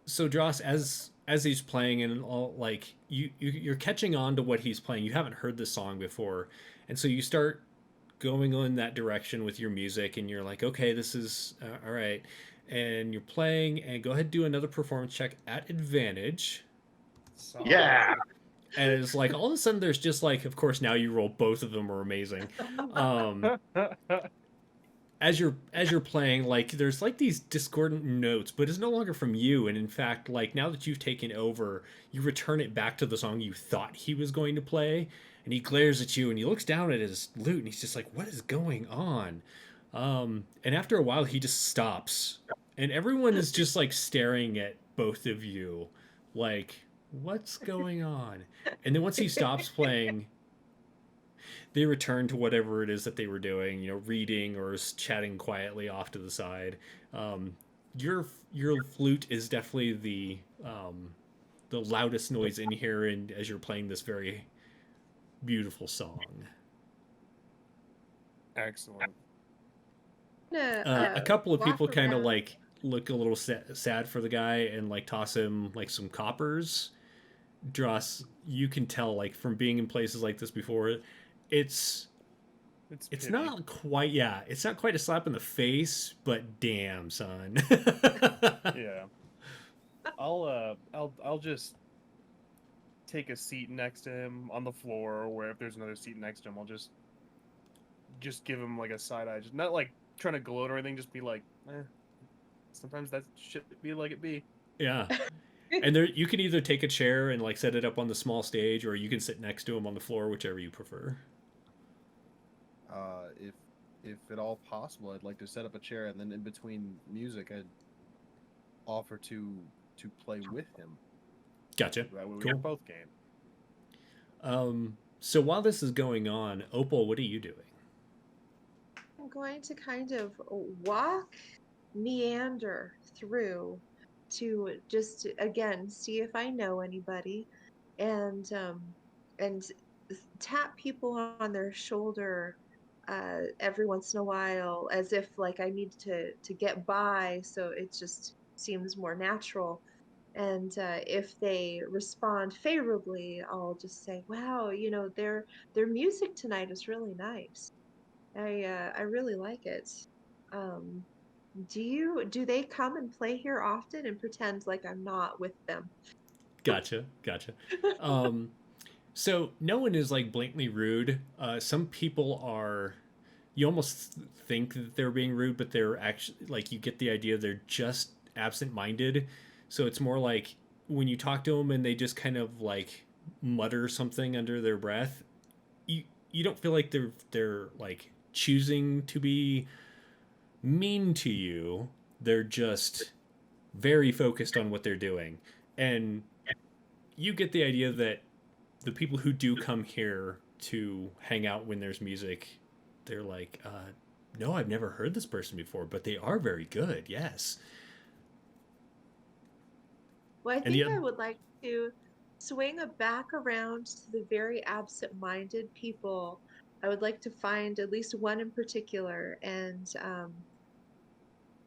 So Dross, as he's playing and all, like you're catching on to what he's playing. You haven't heard this song before, and so you start going in that direction with your music, and you're like, okay, this is all right, and you're playing. And go ahead and do another performance check at advantage. So, Yeah. And it's like all of a sudden there's just like, of course now you roll both of them are amazing. as you're playing, like there's like these discordant notes, but it's no longer from you. And in fact, like now that you've taken over, you return it back to the song you thought he was going to play. And he glares at you and he looks down at his lute and he's just like, "What is going on?" And after a while, he just stops, and everyone is just like staring at both of you, like, "What's going on?" And then once he stops playing, they return to whatever it is that they were doing, reading or chatting quietly off to the side. Um, your flute is definitely the loudest noise in here, and as you're playing this very beautiful song, Excellent. a couple of Walk people kind of around. like look a little sad for the guy and like toss him like some coppers. Dross, you can tell like from being in places like this before, it's It's pity. not quite, yeah, it's not quite a slap in the face, but damn, son. Yeah. I'll just take a seat next to him on the floor, or where if there's another seat next to him, I'll just give him like a side eye, just not like trying to gloat or anything, just be like, sometimes that shit be like it be. Yeah. And there you can either take a chair and like set it up on the small stage, or you can sit next to him on the floor, whichever you prefer. If at all possible, I'd like to set up a chair, and then in between music, I'd offer to play with him. Gotcha. That way we Cool. get both game. So while this is going on, Opal, what are you doing? I'm going to kind of meander through to just again see if I know anybody, and tap people on their shoulder every once in a while, as if like I need to get by, so it just seems more natural. And if they respond favorably, I'll just say, "Wow, their music tonight is really nice. I really like it. Um, do they come and play here often and pretend like I'm not with them?" Gotcha. Um, so no one is like blatantly rude. Some people are. You almost think that they're being rude, but they're actually like you get the idea they're just absent-minded. So it's more like when you talk to them and they just kind of like mutter something under their breath. You don't feel like they're like choosing to be mean to you. They're just very focused on what they're doing, and you get the idea that the people who do come here to hang out when there's music, they're like, no, I've never heard this person before, but they are very good. Yes. Well, I And think I would like to swing a back around to the very absent-minded people. I would like to find at least one in particular, and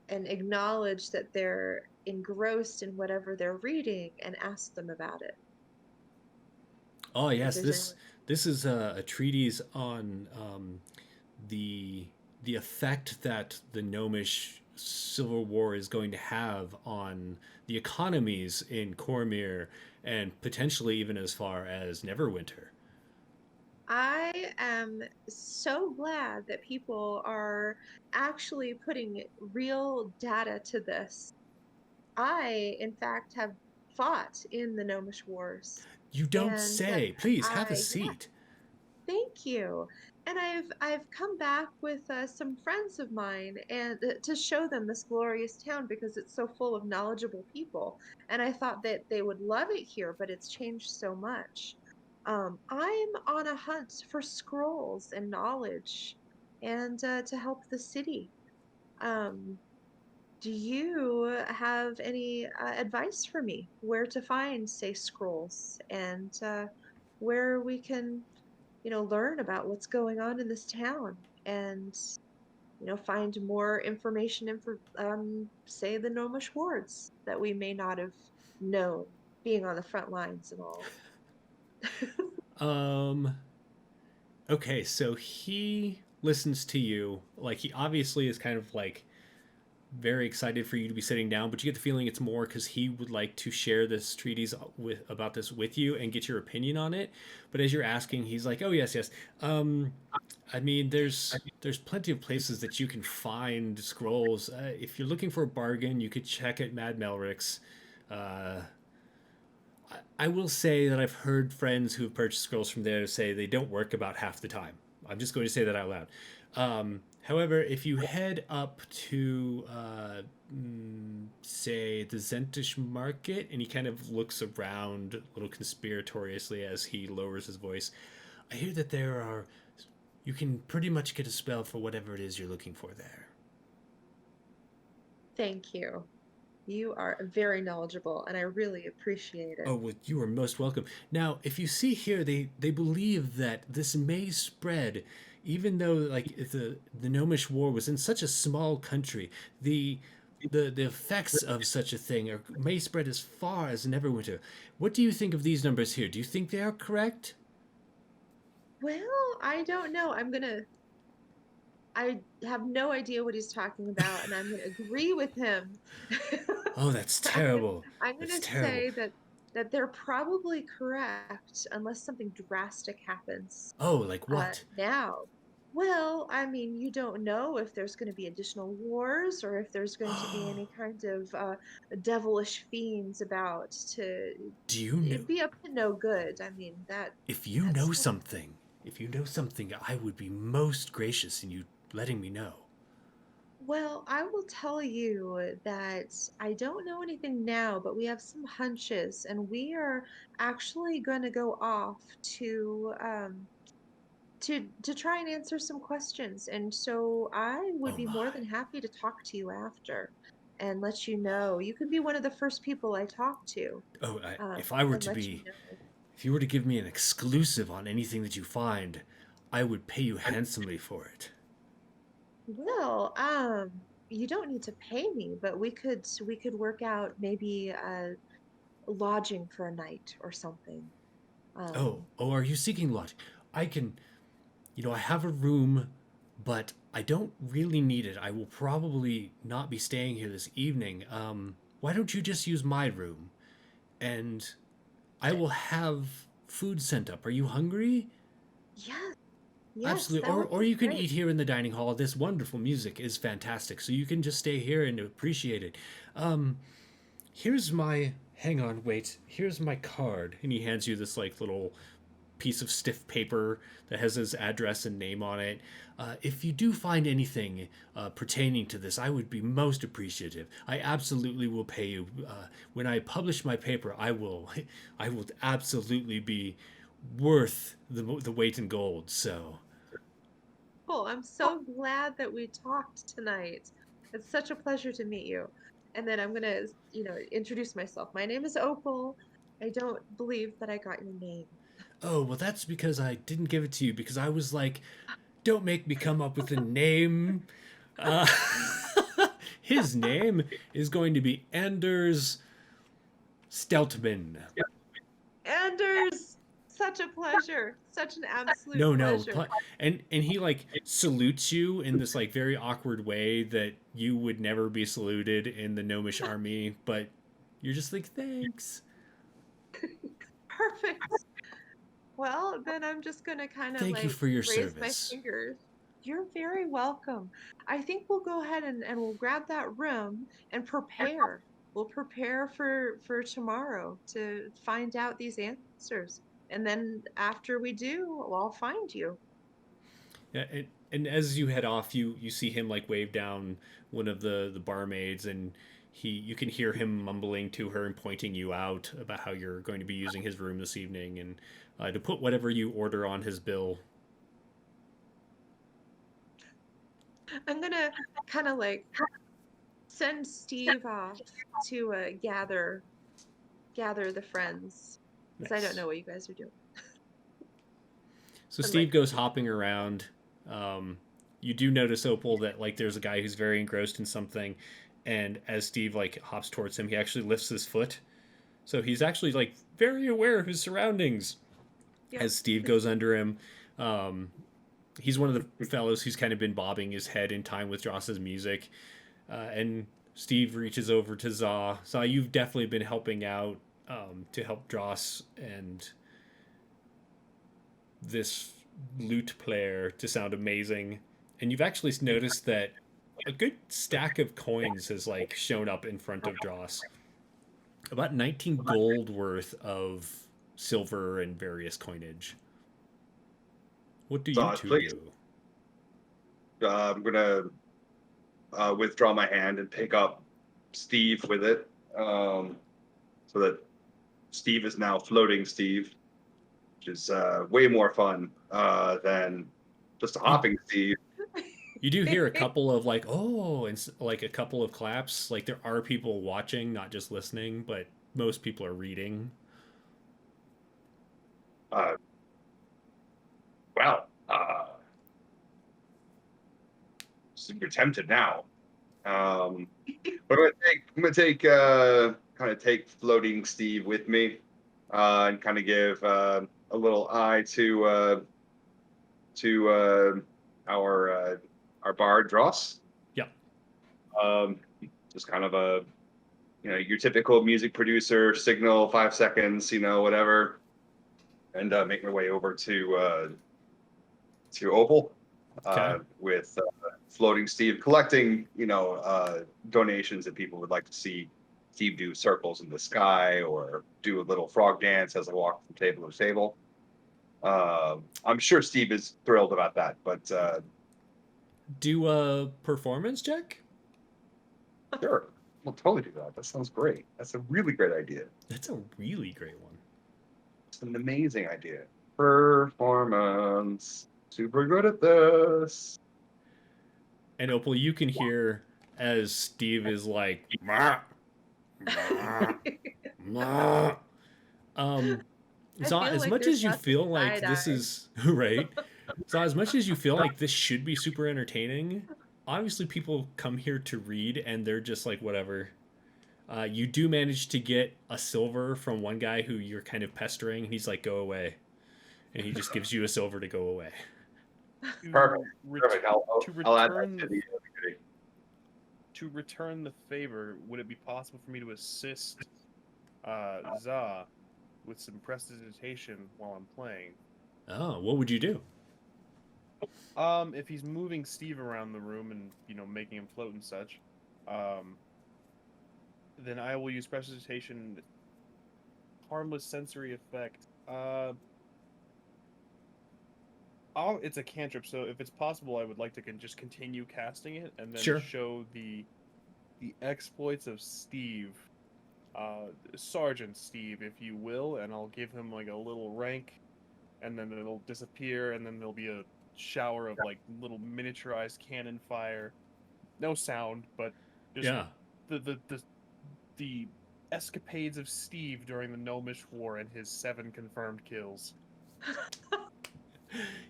acknowledge that they're engrossed in whatever they're reading and ask them about it. oh If yes, there's this is a treatise on the the effect that the gnomish civil war is going to have on the economies in Cormyr and potentially even as far as Neverwinter. I am so glad that people are actually putting real data to this. I, in fact, have fought in the Gnomish Wars, You don't and say. Please have a yeah, seat. thank you. And I've come back with some friends of mine, and to show them this glorious town because it's so full of knowledgeable people. And I thought that they would love it here, but it's changed so much. I'm on a hunt for scrolls and knowledge, and to help the city. Um, do you have any advice for me where to find, say, scrolls, and where we can, learn about what's going on in this town, and find more information in for, say, the Gnomish wards that we may not have known, being on the front lines and all. Um okay, so he listens to you. Like he obviously is kind of like very excited for you to be sitting down, but you get the feeling it's more because he would like to share this treatise about this with you and get your opinion on it. But as you're asking, he's like, "Oh yes, yes. I mean, there's plenty of places that you can find scrolls. If you're looking for a bargain, you could check at Mad Melrick's. Uh, I will say that I've heard friends who have purchased scrolls from there say they don't work about half the time. I'm just going to say that out loud. However, if you head up to, say, the Zentish Market, and he kind of looks around a little conspiratoriously as he lowers his voice, I hear that there are. You can pretty much get a spell for whatever it is you're looking for there. Thank you. You are very knowledgeable, and I really appreciate it. Oh, well, you are most welcome. Now, if you see here, they believe that this may spread, even though like the Gnomish War was in such a small country. The effects of such a thing may spread as far as Neverwinter. What do you think of these numbers here? Do you think they are correct? Well, I don't know. I have no idea what he's talking about, and I'm gonna agree with him. Oh, that's terrible. I'm That's gonna terrible. say that they're probably correct unless something drastic happens. Oh, like what? Now, well, I mean, you don't know if there's going to be additional wars or if there's going to be any kind of devilish fiends about to. Do you know? It'd be up to no good. I mean, If you that's know something, if you know something, I would be most gracious in you letting me know. Well, I will tell you that I don't know anything now, but we have some hunches, and we are actually going to go off to try and answer some questions. And so I would Oh be more my. than happy to talk to you after and let you know. You could be one of the first people I talk to, Oh, if I were and to let you be, know. if you were to give me an exclusive on anything that you find, I would pay you handsomely for it. Well, you don't need to pay me, but we could work out maybe lodging for a night or something. Oh, Um, oh, are you seeking lodging? I can, I have a room, but I don't really need it. I will probably not be staying here this evening. Why don't you just use my room, and I will have food sent up. Are you hungry? yes, yes, Absolutely. that Or would or be you can great. eat here in the dining hall. This wonderful music is fantastic. So you can just stay here and appreciate it. Um, here's my hang on, wait. Here's my card. And he hands you this like little piece of stiff paper that has his address and name on it. If you do find anything pertaining to this, I would be most appreciative. I absolutely will pay you. When I publish my paper, I will, I will absolutely be worth the weight in gold. So, Cool. I'm so glad that we talked tonight. It's such a pleasure to meet you. And then I'm gonna, introduce myself. My name is Opal. I don't believe that I got your name. oh well, that's because I didn't give it to you because I was like, don't make me come up with a name. Uh, his name is going to be Anders Steltman. Anders, such a pleasure. Such an absolute No, no, pleasure. and he like salutes you in this like very awkward way that you would never be saluted in the gnomish army, but you're just like thanks. Perfect. Well, then I'm just gonna kind of Thank you like for your raise my service. fingers. You're very welcome. I think we'll go ahead and we'll grab that room and prepare. We'll prepare for tomorrow to find out these answers. And then after we do, I'll find you. Yeah, and as you head off, you see him like wave down one of the barmaids, and you can hear him mumbling to her and pointing you out about how you're going to be using his room this evening and to put whatever you order on his bill. I'm gonna kind of like send Steve off to gather the friends because I don't Nice. know what you guys are doing. So But Steve like, goes hopping around. You do notice Opal that like there's a guy who's very engrossed in something, and as Steve like hops towards him, he actually lifts his foot. So he's actually like very aware of his surroundings. yep. As Steve goes under him, um, he's one of the fellows who's kind of been bobbing his head in time with Joss's music. And Steve reaches over to Za. Za, you've definitely been helping out to help Dross and this lute player to sound amazing. And you've actually noticed that a good stack of coins has like shown up in front of Dross. About 19 gold worth of silver and various coinage. What do you So, two please, do? I'm gonna withdraw my hand and pick up Steve with it, so that Steve is now floating Steve, which is way more fun than just a hopping Steve. You do hear a couple of like, oh, and like a couple of claps. Like there are people watching, not just listening, but most people are reading. Uh, wow, super tempted now. But I'm gonna take kind of take floating Steve with me, and kind of give a little eye to our bard Dross. Yep. Just kind of a your typical music producer signal, 5 seconds, whatever, and make my way over to Opal Okay. with floating Steve, collecting donations that people would like to see Steve do circles in the sky or do a little frog dance as I walk from table to table. I'm sure Steve is thrilled about that, but Do a performance check. sure, we'll totally do that. That sounds great. That's a really great idea. That's a really great one. It's an amazing idea. Performance. Super good at this. And Opal, you can hear as Steve is like, "Mah, mah, mah." I so feel as like much there's as you lots of feel like side this eye. is right, so as much as you feel like this should be super entertaining, obviously people come here to read and they're just like whatever. You do manage to get a silver from one guy who you're kind of pestering. He's like, "Go away," and he just gives you a silver to go away. Perfect. To, ret- Perfect. to I'll add that return to the the. to return the favor, would it be possible for me to assist Za with some prestidigitation while I'm playing? Oh, what would you do? If he's moving Steve around the room and making him float and such, um, then I will use prestidigitation. Harmless sensory effect. It's a cantrip, so if it's possible, I would like to just continue casting it and then Sure. show the exploits of Steve, Sergeant Steve, if you will, and I'll give him like a little rank, and then it'll disappear, and then there'll be a shower of like little miniaturized cannon fire, no sound, but just Yeah. the escapades of Steve during the Gnomish War and his 7 confirmed kills.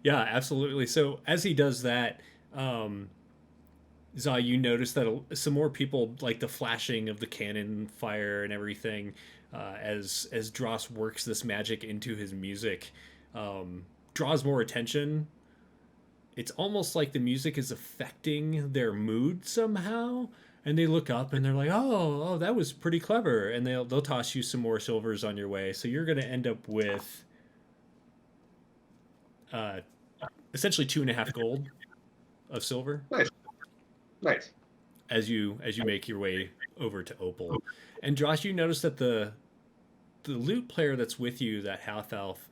Yeah, absolutely. So as he does that, Zah, you notice that some more people like the flashing of the cannon fire and everything as Dross works this magic into his music, draws more attention. It's almost like the music is affecting their mood somehow, and they look up and they're like, "Oh, that was pretty clever," and they'll toss you some more silvers on your way. So you're gonna end up with uh, essentially 2.5 gold of silver Nice. Nice. as you make your way over to Opal. And Josh, you notice that the lute player that's with you, that half elf,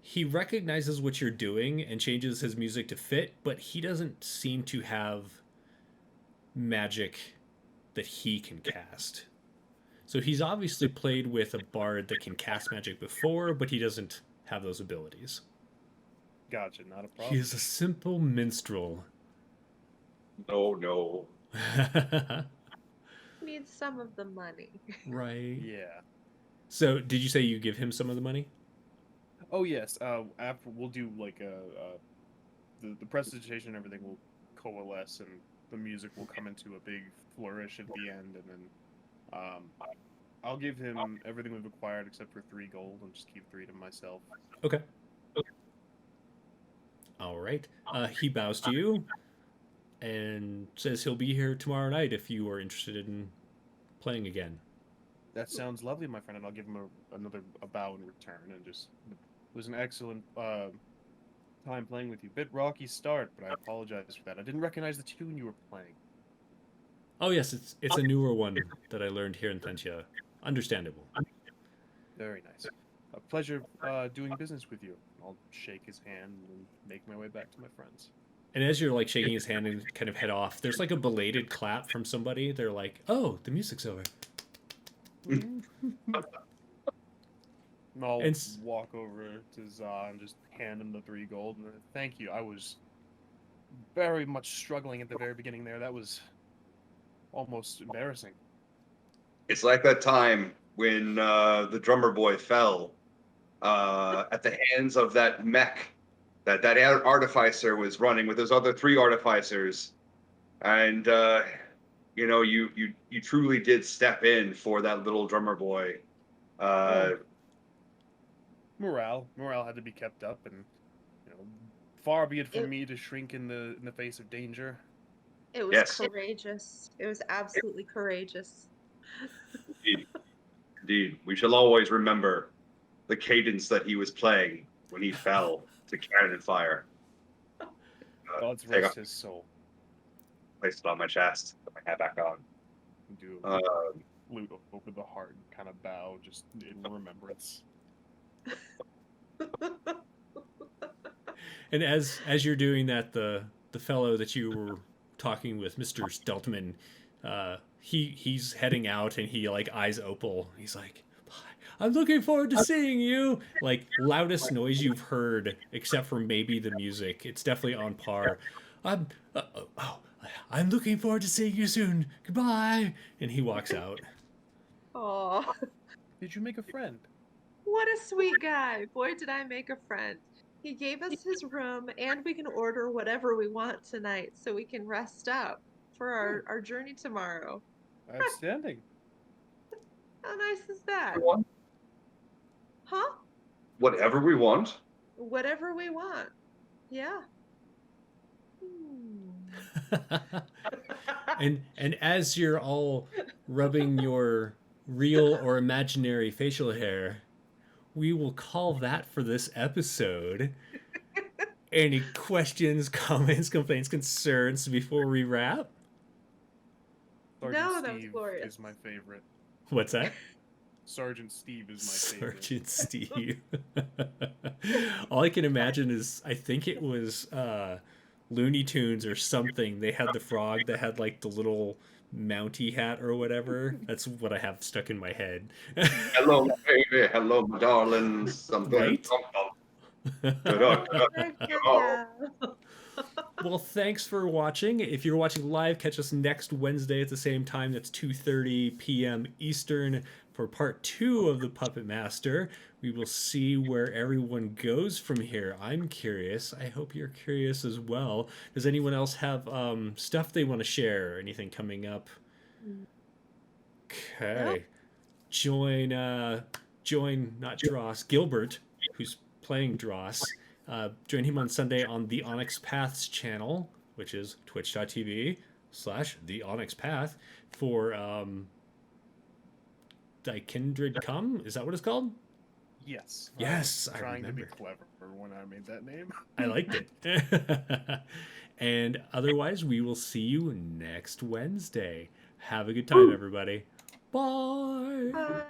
he recognizes what you're doing and changes his music to fit, but he doesn't seem to have magic that he can cast. So he's obviously played with a bard that can cast magic before, but he doesn't have those abilities. Gotcha, not a He problem. is a simple minstrel. No. Needs some of the money. Right. Yeah. So, did you say you give him some of the money? Oh yes. After we'll do like the prestidigitation and everything will coalesce, and the music will come into a big flourish at the end, and then I'll give him everything we've acquired except for 3 gold, and just keep 3 to myself. Okay. All right. He bows to you. and says he'll be here tomorrow night if you are interested in playing again. That sounds lovely, my friend, and I'll give him another bow in return. And just it was an excellent time playing with you. Bit rocky start, but I apologize for that. I didn't recognize the tune you were playing. Oh yes, it's a newer one that I learned here in Thentia. Understandable. Very nice. A pleasure doing business with you. I'll shake his hand and make my way back to my friends. And as you're like shaking his hand and kind of head off, there's like a belated clap from somebody. They're like, "Oh, the music's over." And I'll walk over to Za and just hand him the 3 gold. And thank you. I was very much struggling at the very beginning there. That was almost embarrassing. It's like that time when the drummer boy fell at the hands of that mech that artificer was running with those other 3 artificers, and you truly did step in for that little drummer boy. Morale had to be kept up, and far be it from me to shrink in the face of danger. It was courageous. It was absolutely courageous. Indeed. We shall always remember the cadence that he was playing when he fell to cannon fire. God's rest his soul. Place it on my chest, put my hat back on. Do flute over the heart and kind of bow just in remembrance. And as you're doing that, the fellow that you were talking with, Mr. Steltman, he's heading out and he like eyes Opal. He's like, "I'm looking forward to seeing you." Like loudest noise you've heard, except for maybe the music. It's definitely on par. I'm looking forward to seeing you soon. Goodbye. And he walks out. Oh, did you make a friend? What a sweet guy. Boy, did I make a friend. He gave us his room, and we can order whatever we want tonight so we can rest up for our journey tomorrow. Outstanding. How nice is that? Huh? Whatever we want? Whatever we want. Yeah. And as you're all rubbing your real or imaginary facial hair, we will call that for this episode. Any questions, comments, complaints, concerns before we wrap? Sergeant Steve is my favorite. What's that? Sergeant Steve is my favorite. Sergeant Steve. All I can imagine is, I think it was Looney Tunes or something. They had the frog that had like the little Mountie hat or whatever. That's what I have stuck in my head. Hello, baby. Hello, my darling. Something. Right? Oh. Well, thanks for watching. If you're watching live, catch us next Wednesday at the same time. That's 2:30 p.m. Eastern for part 2 of the Puppet Master. We will see where everyone goes from here. I'm curious. I hope you're curious as well. Does anyone else have stuff they want to share? Anything coming up? Okay. Join not Dross, Gilbert, who's playing Dross. Join him on Sunday on the Onyx Path's channel, which is twitch.tv/the Onyx Path for Thy Kindred Come. Is that what it's called? Yes. Yes, I trying remember. to be clever when I made that name. I liked it. And otherwise, we will see you next Wednesday. Have a good time, everybody. Bye. Bye.